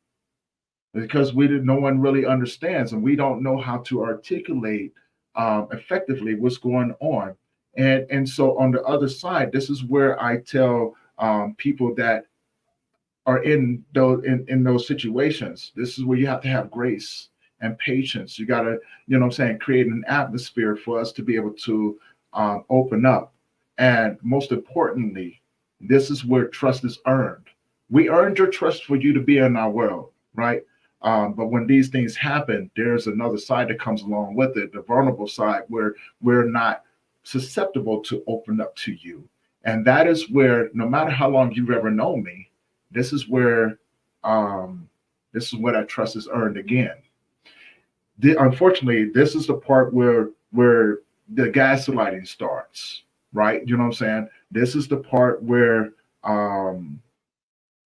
because no one really understands, and we don't know how to articulate effectively what's going on. And so on the other side, this is where I tell people that are in those situations. This is where you have to have grace and patience. You got to, you know what I'm saying, create an atmosphere for us to be able to open up. And most importantly, this is where trust is earned. We earned your trust for you to be in our world, right? But when these things happen, there's another side that comes along with it, the vulnerable side, where we're not susceptible to open up to you. And that is where, no matter how long you've ever known me, this is where um, this is where that trust is earned again. Unfortunately, this is the part where the gaslighting starts, right? You know what I'm saying? This is the part where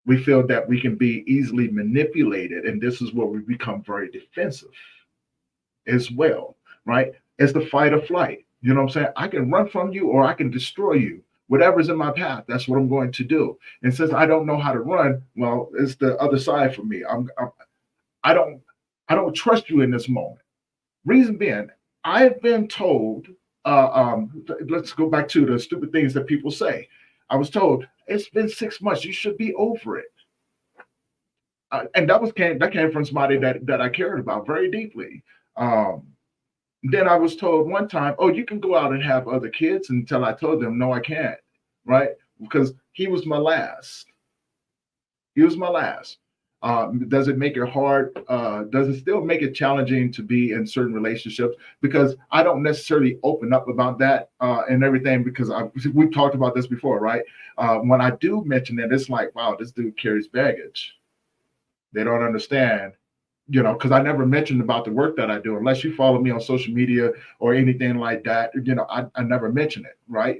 we feel that we can be easily manipulated, and this is where we become very defensive as well, right? It's the fight or flight. You know what I'm saying? I can run from you or I can destroy you. Whatever's in my path, that's what I'm going to do. And since I don't know how to run, well, it's the other side for me. I don't I don't trust you in this moment. Reason being, I've been told. Let's go back to the stupid things that people say. I was told it's been 6 months. You should be over it. And that came from somebody that I cared about very deeply. Um, then I was told one time, "Oh, you can go out and have other kids," until I told them, "No, I can't," right? Because he was my last. He was my last. Does it make it hard? Does it still make it challenging to be in certain relationships? Because I don't necessarily open up about that and everything, because we've talked about this before, right? When I do mention it, it's like, wow, this dude carries baggage. They don't understand, because I never mentioned about the work that I do. Unless you follow me on social media or anything like that, I never mention it, right?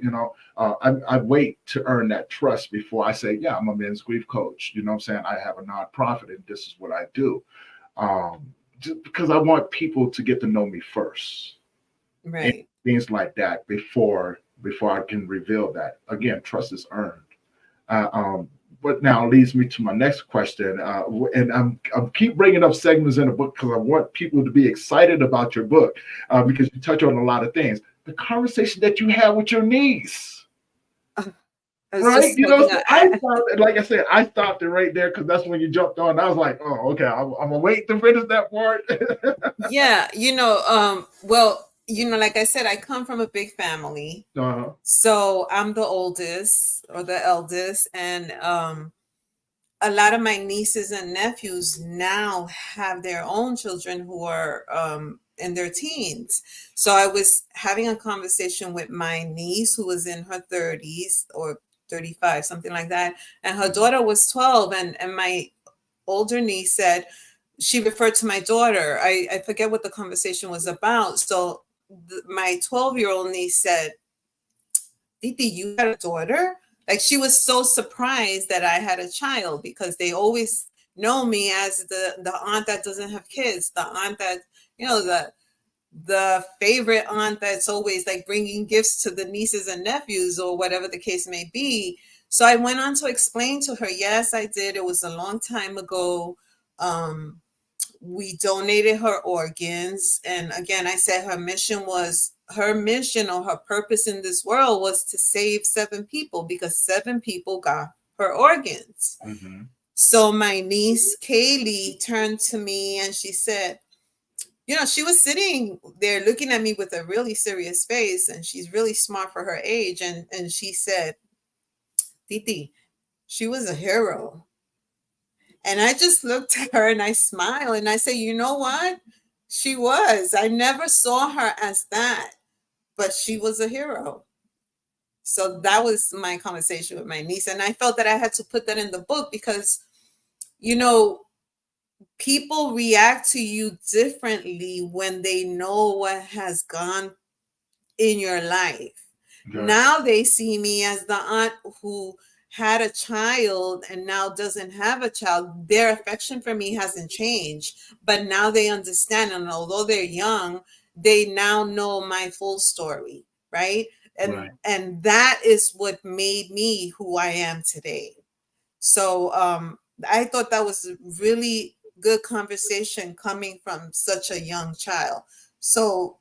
I wait to earn that trust before I say, yeah, I'm a men's grief coach. You know what I'm saying? I have a nonprofit and this is what I do. Just because I want people to get to know me first and Right. things like that before I can reveal that. Again, trust is earned. Uh, um, but now leads me to my next question, and I'm keep bringing up segments in the book because I want people to be excited about your book, because you touch on a lot of things. the conversation that you had with your niece. I was Right, just you know, talking. so I stopped, and like I said, I stopped it right there because that's when you jumped on. I was like, "Oh, okay, I'm gonna wait to finish that part." Yeah, well, like I said, I come from a big family. uh-huh. So I'm the oldest or the eldest, and a lot of my nieces and nephews now have their own children who are in their teens. So I was having a conversation with my niece who was in her 30s or 35, something like that, and her Mhm. daughter was 12, and my older niece said, she referred to my daughter. I forget what the conversation was about. So my 12-year-old niece said, Didi, you had a daughter? Like, she was so surprised that I had a child because they always know me as the aunt that doesn't have kids, the aunt that, the favorite aunt that's always like bringing gifts to the nieces and nephews or whatever the case may be. So I went on to explain to her, yes, I did. It was a long time ago. Um, we donated her organs, and again, I said her mission or her purpose in this world was to save 7 people because 7 people got her organs. Mhm. So my niece Kaylee turned to me and she said, she was sitting there looking at me with a really serious face, and she's really smart for her age, and she said, Titi, she was a hero. And I just looked at her and I smiled and I said, you know what? She was. I never saw her as that, but she was a hero. So that was my conversation with my niece. And I felt that I had to put that in the book because, you know, people react to you differently when they know what has gone in your life. Okay. Now they see me as the aunt who had a child and now doesn't have a child. Their affection for me hasn't changed, but now they understand. And although they're young, they now know my full story, right? And Right. and that is what made me who I am today. So I thought that was a really good conversation coming from such a young child. So,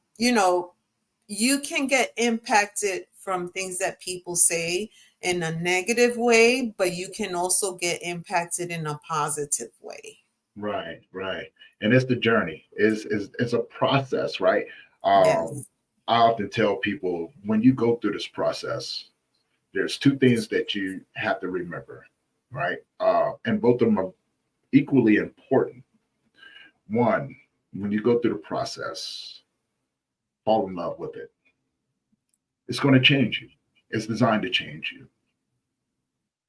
you can get impacted from things that people say in a negative way, but you can also get impacted in a positive way. Right. Right. And it's the journey. It's a process, right? Um, Yes. I often tell people when you go through this process, there's two things that you have to remember, right? And both of them are equally important. One, when you go through the process, fall in love with it. It's going to change you. It's designed to change you.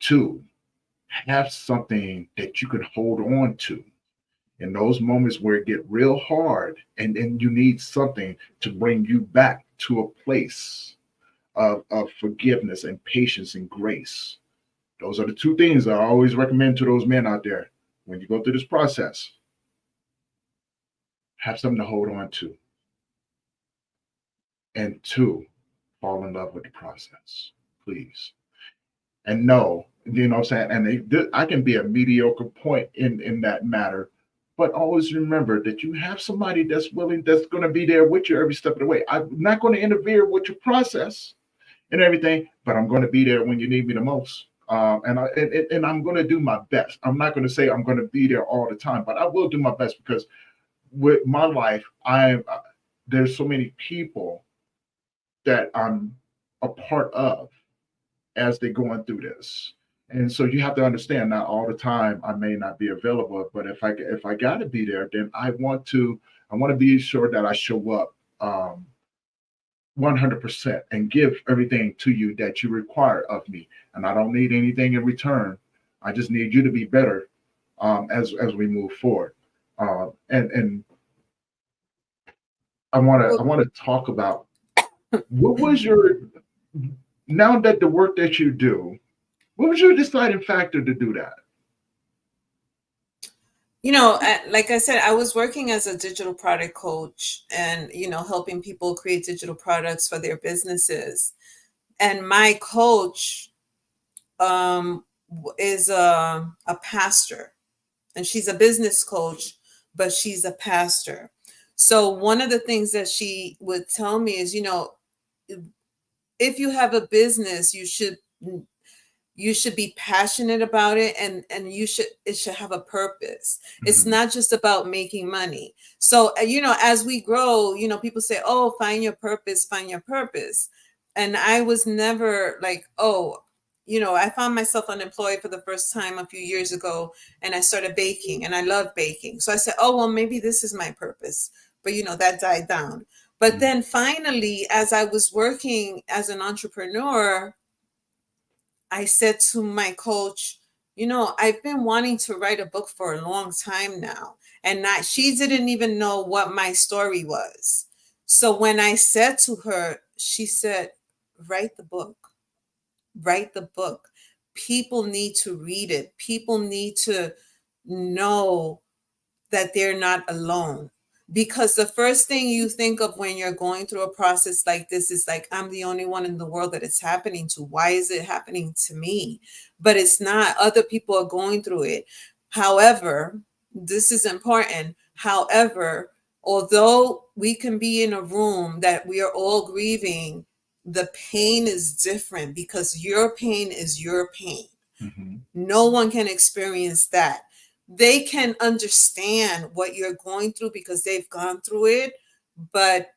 Two, have something that you can hold on to in those moments where it get real hard, and then you need something to bring you back to a place of forgiveness and patience and grace. Those are the two things I always recommend to those men out there. When you go through this process, have something to hold on to. And two, fall in love with the process, please. And no, you know what I'm saying? And I can be a mediocre point in that matter, but always remember that you have somebody that's willing, that's going to be there with you every step of the way. I'm not going to interfere with your process and everything, but I'm going to be there when you need me the most. And I'm going to do my best. I'm not going to say I'm going to be there all the time, but I will do my best because with my life, there's so many people that I'm a part of as they're going through this. And so you have to understand, not all the time I may not be available, but if I got to be there, then I want to be sure that I show up 100% and give everything to you that you require of me. And I don't need anything in return. I just need you to be better as we move forward. And I want to talk about what was your, now that the work that you do, what was your deciding factor to do that? Like I said, I was working as a digital product coach and, helping people create digital products for their businesses. And my coach is a pastor, and she's a business coach, but she's a pastor. So one of the things that she would tell me is, if you have a business, you should be passionate about it, and it should have a purpose. It's Mhm. not just about making money. So as we grow, people say, oh, find your purpose, find your purpose. And I was never like, oh, I found myself unemployed for the first time a few years ago, and I started baking, and I love baking. So I said, oh, well, maybe this is my purpose. But that died down. But Mhm. then finally, as I was working as an entrepreneur, I said to my coach, I've been wanting to write a book for a long time now. And not she didn't even know what my story was. So when I said to her, she said, write the book. Write the book. People need to read it. People need to know that they're not alone. Because the first thing you think of when you're going through a process like this is like, I'm the only one in the world that it's happening to. Why is it happening to me? But it's not. Other people are going through it. However, this is important. However, although we can be in a room that we are all grieving, the pain is different because your pain is your pain. Mhm. No one can experience that. They can understand what you're going through because they've gone through it, but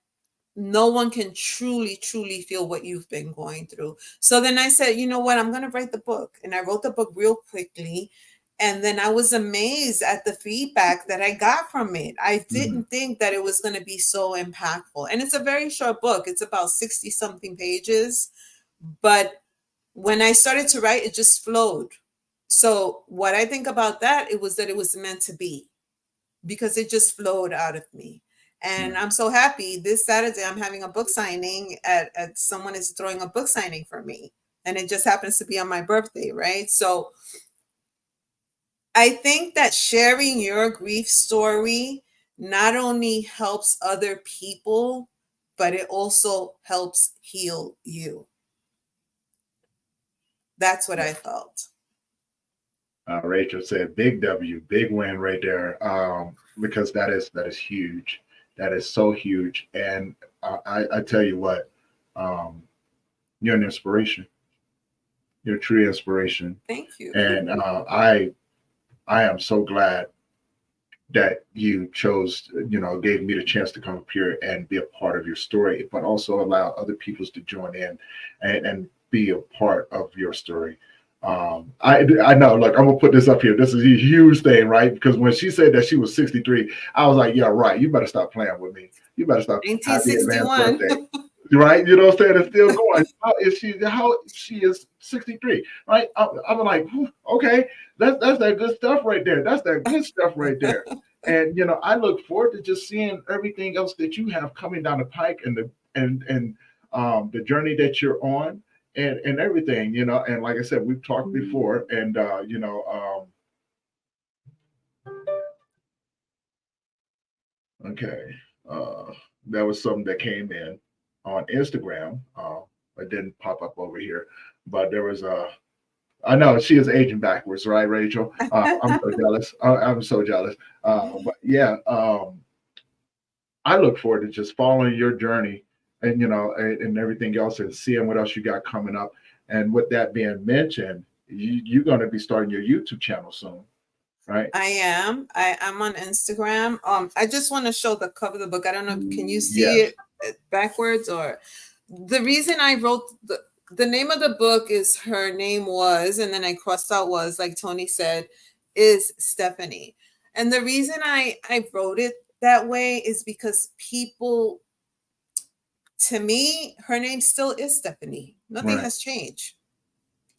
no one can truly, truly feel what you've been going through. So then I said, you know what? I'm going to write the book. And I wrote the book real quickly. And then I was amazed at the feedback that I got from it. I Mhm. didn't think that it was going to be so impactful. And it's a very short book, it's about 60 something pages. But when I started to write, it just flowed. So what I think about that, it was that it was meant to be because it just flowed out of me. And Mhm. I'm so happy. This Saturday I'm having a book signing at someone is throwing a book signing for me. And it just happens to be on my birthday, right? So I think that sharing your grief story not only helps other people, but it also helps heal you. That's what I felt. Rachel said, "Big W, big win right there." Because that is huge. That is so huge. And I tell you what, um, you're an inspiration. You're a true inspiration. Thank you. And I am so glad that you chose, gave me the chance to come up here and be a part of your story, but also allow other people to join in and be a part of your story. I know, like, I'm gonna put this up here. This is a huge thing, right? Because when she said that she was 63, I was like, yeah, right. You better stop playing with me. You better stop. Happy advanced 1961. birthday. Right? You know what I'm saying? It's still going. How she is 63, right? I'm like, okay, that's that good stuff right there. That's that good stuff right there. And I look forward to just seeing everything else that you have coming down the pike and the journey that you're on and everything, and like I said, we've talked before, and okay, uh that was something that came in on Instagram. It didn't pop up over here, but there was a I know she is aging backwards, right, Rachel? I'm so jealous. I'm so jealous. But yeah, I look forward to just following your journey and and everything else and seeing what else you got coming up. And with that being mentioned, you're going to be starting your YouTube channel soon, right? I am. I'm on Instagram. I just want to show the cover of the book. I don't know. Can you see Yes. it backwards or the reason I wrote the name of the book is her name was, and then I crossed out was, like Tony said, is Stephanie. And the reason I wrote it that way is because people, to me, her name still is Stephanie. Nothing Right. has changed.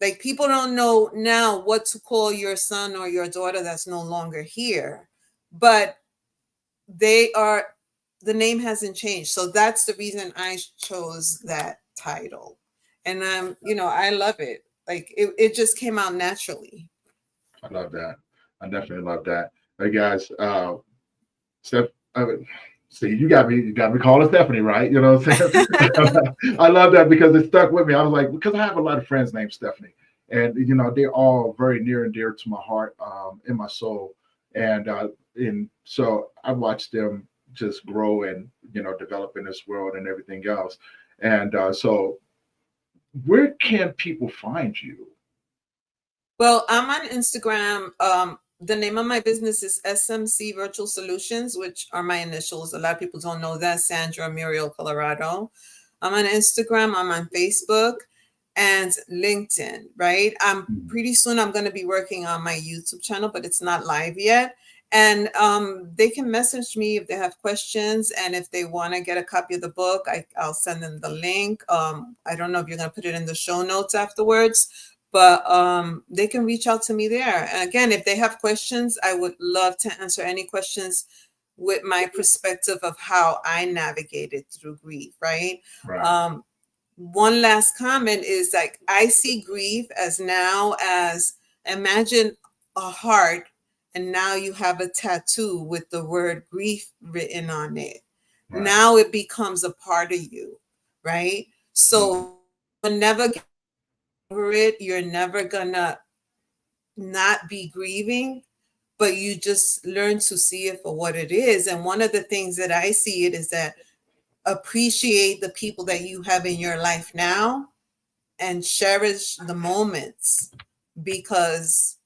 Like people don't know now what to call your son or your daughter that's no longer here, but they are, the name hasn't changed. So that's the reason I chose that title. And I love it. Like it just came out naturally. I love that. I definitely love that. Hey guys, Steph, see, you got me calling Stephanie, right? You know what I'm saying? I love that because it stuck with me. I was like, because I have a lot of friends named Stephanie, and they're all very near and dear to my heart, in my soul, and so I watched them just grow and develop in this world and everything else. And so, where can people find you? Well, I'm on Instagram. The name of my business is SMC Virtual Solutions, which are my initials. A lot of people don't know that. Sandra Muriel Colorado. I'm on Instagram. I'm on Facebook and LinkedIn. Right. I'm Mhm. pretty soon. I'm going to be working on my YouTube channel, but it's not live yet. And they can message me if they have questions, and if they want to get a copy of the book, I'll send them the link. I don't know if you're going to put it in the show notes afterwards, but they can reach out to me there. And again, if they have questions, I would love to answer any questions with my perspective of how I navigated through grief, right? Right, um, One last comment is, like, I see grief as, now as, imagine a heart, and now you have a tattoo with the word grief written on it. right. Now it becomes a part of you, right? Mhm. So you'll never get over it. You're never gonna not be grieving, but you just learn to see it for what it is. And one of the things that I see it is that, appreciate the people that you have in your life now and cherish the moments, because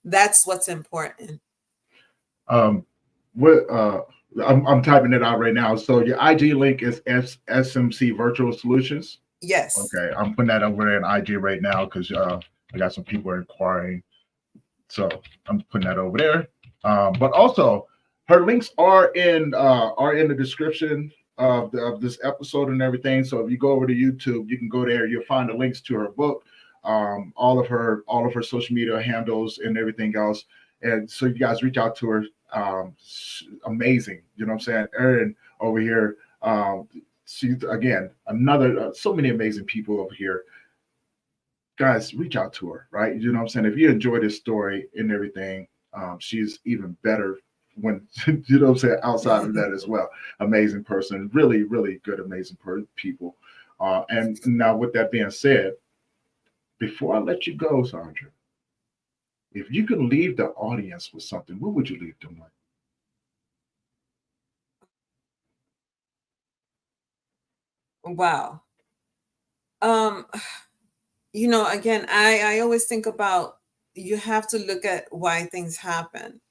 that's what's important. Um, what I'm typing it out right now. So your IG link is SMC Virtual Solutions. Yes. Okay, I'm putting that over there in IG right now because I got some people inquiring. So I'm putting that over there. But also, her links are in the description of this episode and everything. So if you go over to YouTube, you can go there. You'll find the links to her book, all of her social media handles and everything else. And so you guys reach out to her. Amazing, you know what I'm saying? Erin over here. She's again another so many amazing people over here, guys. Reach out to her, right? You know what I'm saying? If you enjoy this story and everything, she's even better when you know what I'm saying, outside of that as well. Amazing person, really, really good, amazing people. And now, with that being said, before I let you go, Sandra, if you could leave the audience with something, what would you leave them with? Wow. um again, I always think about, you have to look at why things happen.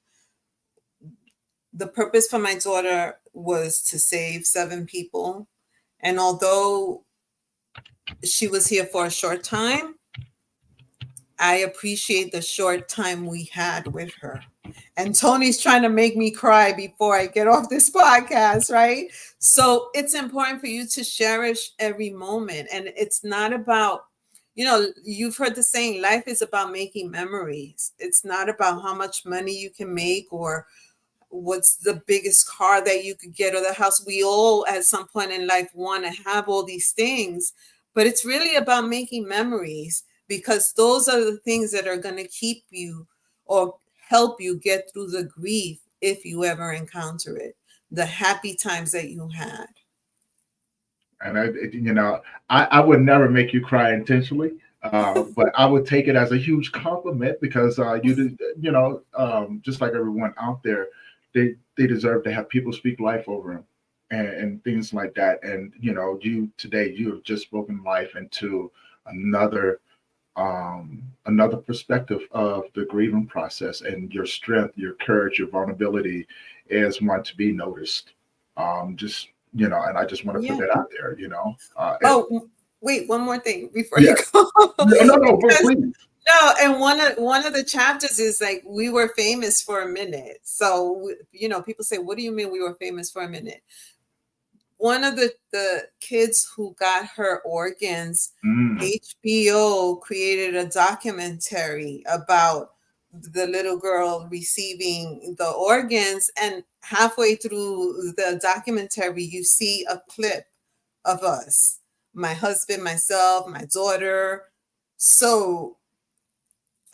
The purpose for my daughter was to save 7 people, and although she was here for a short time, I appreciate the short time we had with her. And Tony's trying to make me cry before I get off this podcast, right? So it's important for you to cherish every moment. And it's not about, you've heard the saying, life is about making memories. It's not about how much money you can make, or what's the biggest car that you could get, or the house. We all at some point in life want to have all these things, but it's really about making memories, because those are the things that are going to keep you, or help you get through the grief if you ever encounter it, the happy times that you had. And I would never make you cry intentionally, but I would take it as a huge compliment because you did, just like everyone out there, they deserve to have people speak life over them and things like that. And you today you have just spoken life into another another perspective of the grieving process, and your strength, your courage, your vulnerability is one to be noticed. Just and I just want to put Yeah. that out there. Oh, wait, one more thing before you Yes. go. No, no, no, Because, please. no, and one of the chapters is like, we were famous for a minute. So, people say, what do you mean we were famous for a minute? One of the kids who got her organs, Mm, HBO created a documentary about the little girl receiving the organs, and halfway through the documentary, you see a clip of us, my husband, myself, my daughter. So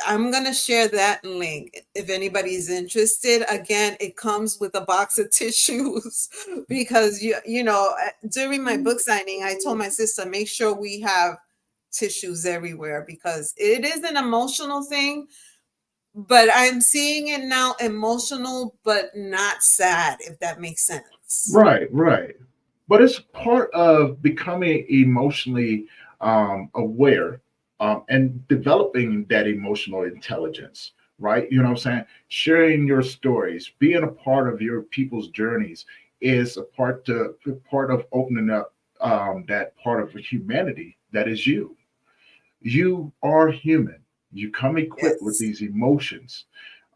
I'm gonna share that link if anybody's interested. Again, it comes with a box of tissues because during my book signing, I told my sister, make sure we have tissues everywhere, because it is an emotional thing. But I'm seeing it now emotional, but not sad, if that makes sense. right, right. but it's part of becoming emotionally aware, and developing that emotional intelligence, right? You know what I'm saying? Sharing your stories, being a part of your people's journeys is a part of opening up that part of humanity that is you. You are human. You come equipped with Yes. these emotions.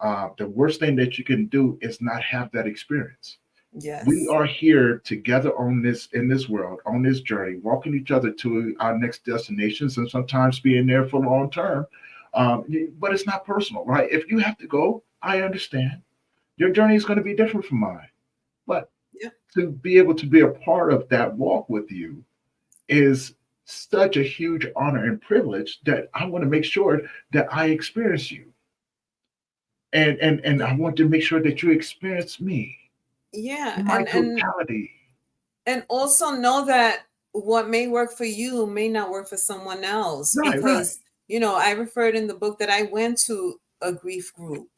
The worst thing that you can do is not have that experience. We Yes. are here together on this in this world, on this journey, walking each other to our next destinations, and sometimes being there for long term. But it's not personal, right? If you have to go, I understand. Your journey is going to be different from mine. But Yeah. to be able to be a part of that walk with you is such a huge honor and privilege that I want to make sure that I experience you. And Yeah. I want to make sure that you experience me Yeah. in my And totality. also know that what may work for you may not work for someone else, Right, right. because I referred in the book that I went to a grief group,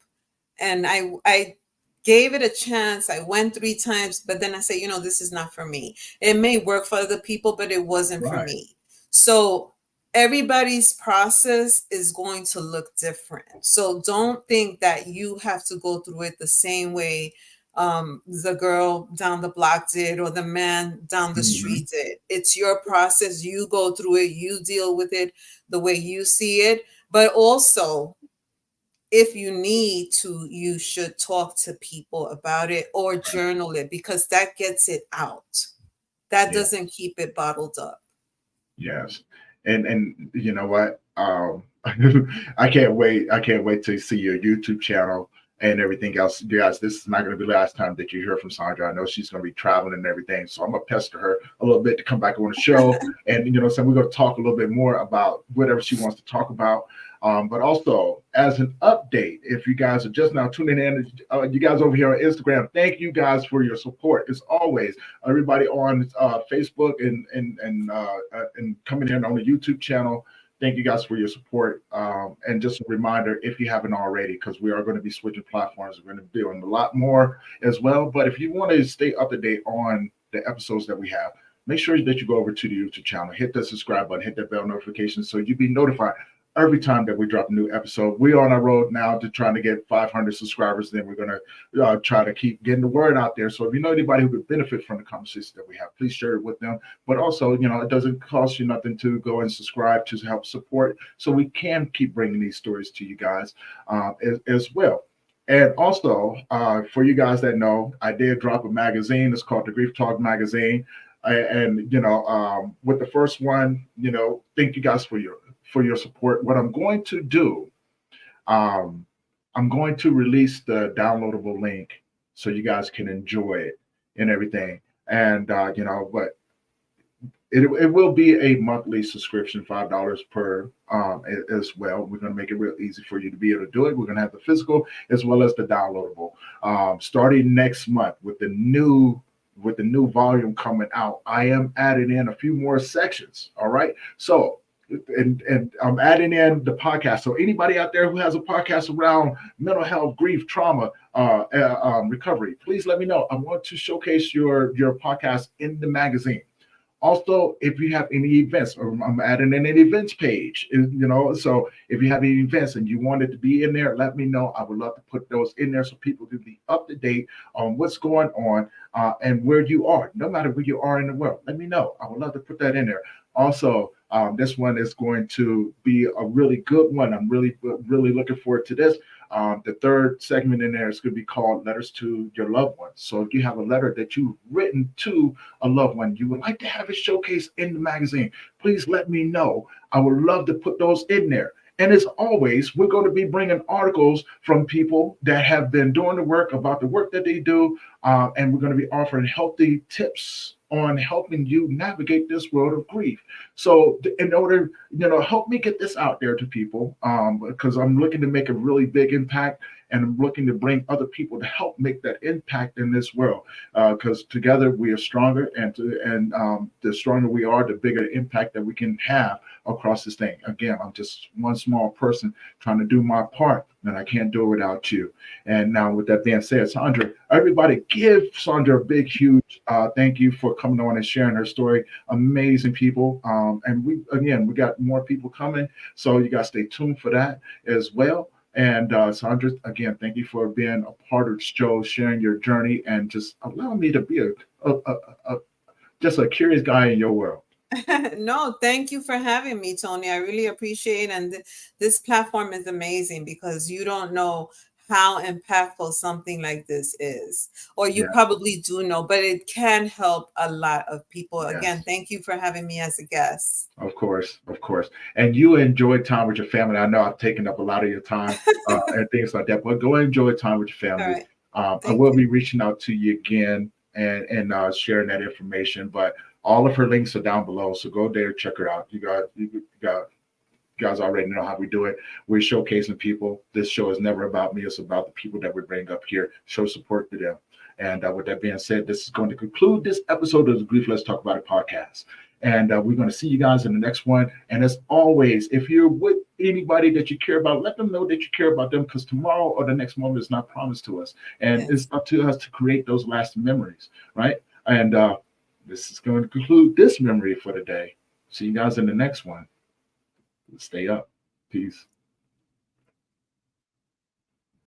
and I gave it a chance. I went 3 times, but then I said, this is not for me. It may work for other people, but it wasn't for Right. me. So everybody's process is going to look different. So don't think that you have to go through it the same way the girl down the block did, or the man down the Hmm. street did. It's your process. You go through it, you deal with it the way you see it. But also, if you need to, you should talk to people about it or journal it, because that gets it out. That Yeah. doesn't keep it bottled up. Yes. And you know what? I can't wait. I can't wait to see your YouTube channel and everything else. You guys, this is not going to be the last time that you hear from Sandra. I know she's going to be traveling and everything. So I'm going to pester her a little bit to come back on the show. And, so we're going to talk a little bit more about whatever she wants to talk about. But also, as an update, if you guys are just now tuning in, you guys over here on Instagram, thank you guys for your support. As always, everybody on Facebook and coming in on the YouTube channel. Thank you guys for your support. And just a reminder, if you haven't already, because we are going to be switching platforms, we're going to be doing a lot more as well. But if you want to stay up to date on the episodes that we have, make sure that you go over to the YouTube channel, hit that subscribe button, hit that bell notification so you be notified every time that we drop a new episode. We're on our road now to trying to get 500 subscribers. Then we're going to try to keep getting the word out there. So if you know anybody who could benefit from the conversation that we have, please share it with them. But also, it doesn't cost you nothing to go and subscribe to help support so we can keep bringing these stories to you guys as well. And also, for you guys that know, I did drop a magazine. It's called the Grief Talk Magazine. And with the first one, thank you guys for your support. What I'm going to do, um, I'm going to release the downloadable link so you guys can enjoy it and everything. And but it will be a monthly subscription, $5 per as well. We're going to make it real easy for you to be able to do it. We're going to have the physical as well as the downloadable. Starting next month with the new volume coming out, I am adding in a few more sections. All right, so. And I'm adding in the podcast. So anybody out there who has a podcast around mental health, grief, trauma, recovery, please let me know. I want to showcase your podcast in the magazine. Also, if you have any events, or I'm adding in an events page, so if you have any events and you want it to be in there, let me know. I would love to put those in there so people can be up to date on what's going on and where you are, no matter where you are in the world. Let me know. I would love to put that in there. Also, this one is going to be a really good one. I'm really, really looking forward to this. The third segment in there is going to be called Letters to Your Loved Ones. So if you have a letter that you've written to a loved one, you would like to have it showcased in the magazine, please let me know. I would love to put those in there. And as always, we're going to be bringing articles from people that have been doing the work about the work that they do. And we're going to be offering healthy tips on helping you navigate this world of grief. So in order, help me get this out there to people, because I'm looking to make a really big impact, and I'm looking to bring other people to help make that impact in this world. Because together we are stronger, and the stronger we are, the bigger the impact that we can have across this thing. Again, I'm just one small person trying to do my part, and I can't do it without you. And now, with that being said, Sandra, everybody give Sandra a big, huge thank you for coming on and sharing her story. Amazing people. And we got more people coming. So you guys stay tuned for that as well. And Sandra, again, thank you for being a part of the show, sharing your journey, and just allowing me to be a just a curious guy in your world. No, thank you for having me, Tony. I really appreciate it. And this platform is amazing because you don't know how impactful something like this is. Or you Yes, probably do know, but it can help a lot of people. Again, yes. thank you for having me as a guest. Of course, of course. And you enjoy time with your family. I know I've taken up a lot of your time and things like that, but go enjoy time with your All family. right. I Thank will you. be reaching out to you again and sharing that information. But all of her links are down below, so go there, check her out. You guys already know how we do it. We're showcasing people. This show is never about me. It's about the people that we bring up here. Show support to them. And with that being said, this is going to conclude this episode of the Grief Let's Talk About It podcast. And we're going to see you guys in the next one. And as always, if you're with anybody that you care about, let them know that you care about them, because tomorrow or the next moment is not promised to us. And it's Yes. up to us to create those lasting memories, right? And this is going to conclude this memory for the day. See you guys in the next one. Stay up. Peace.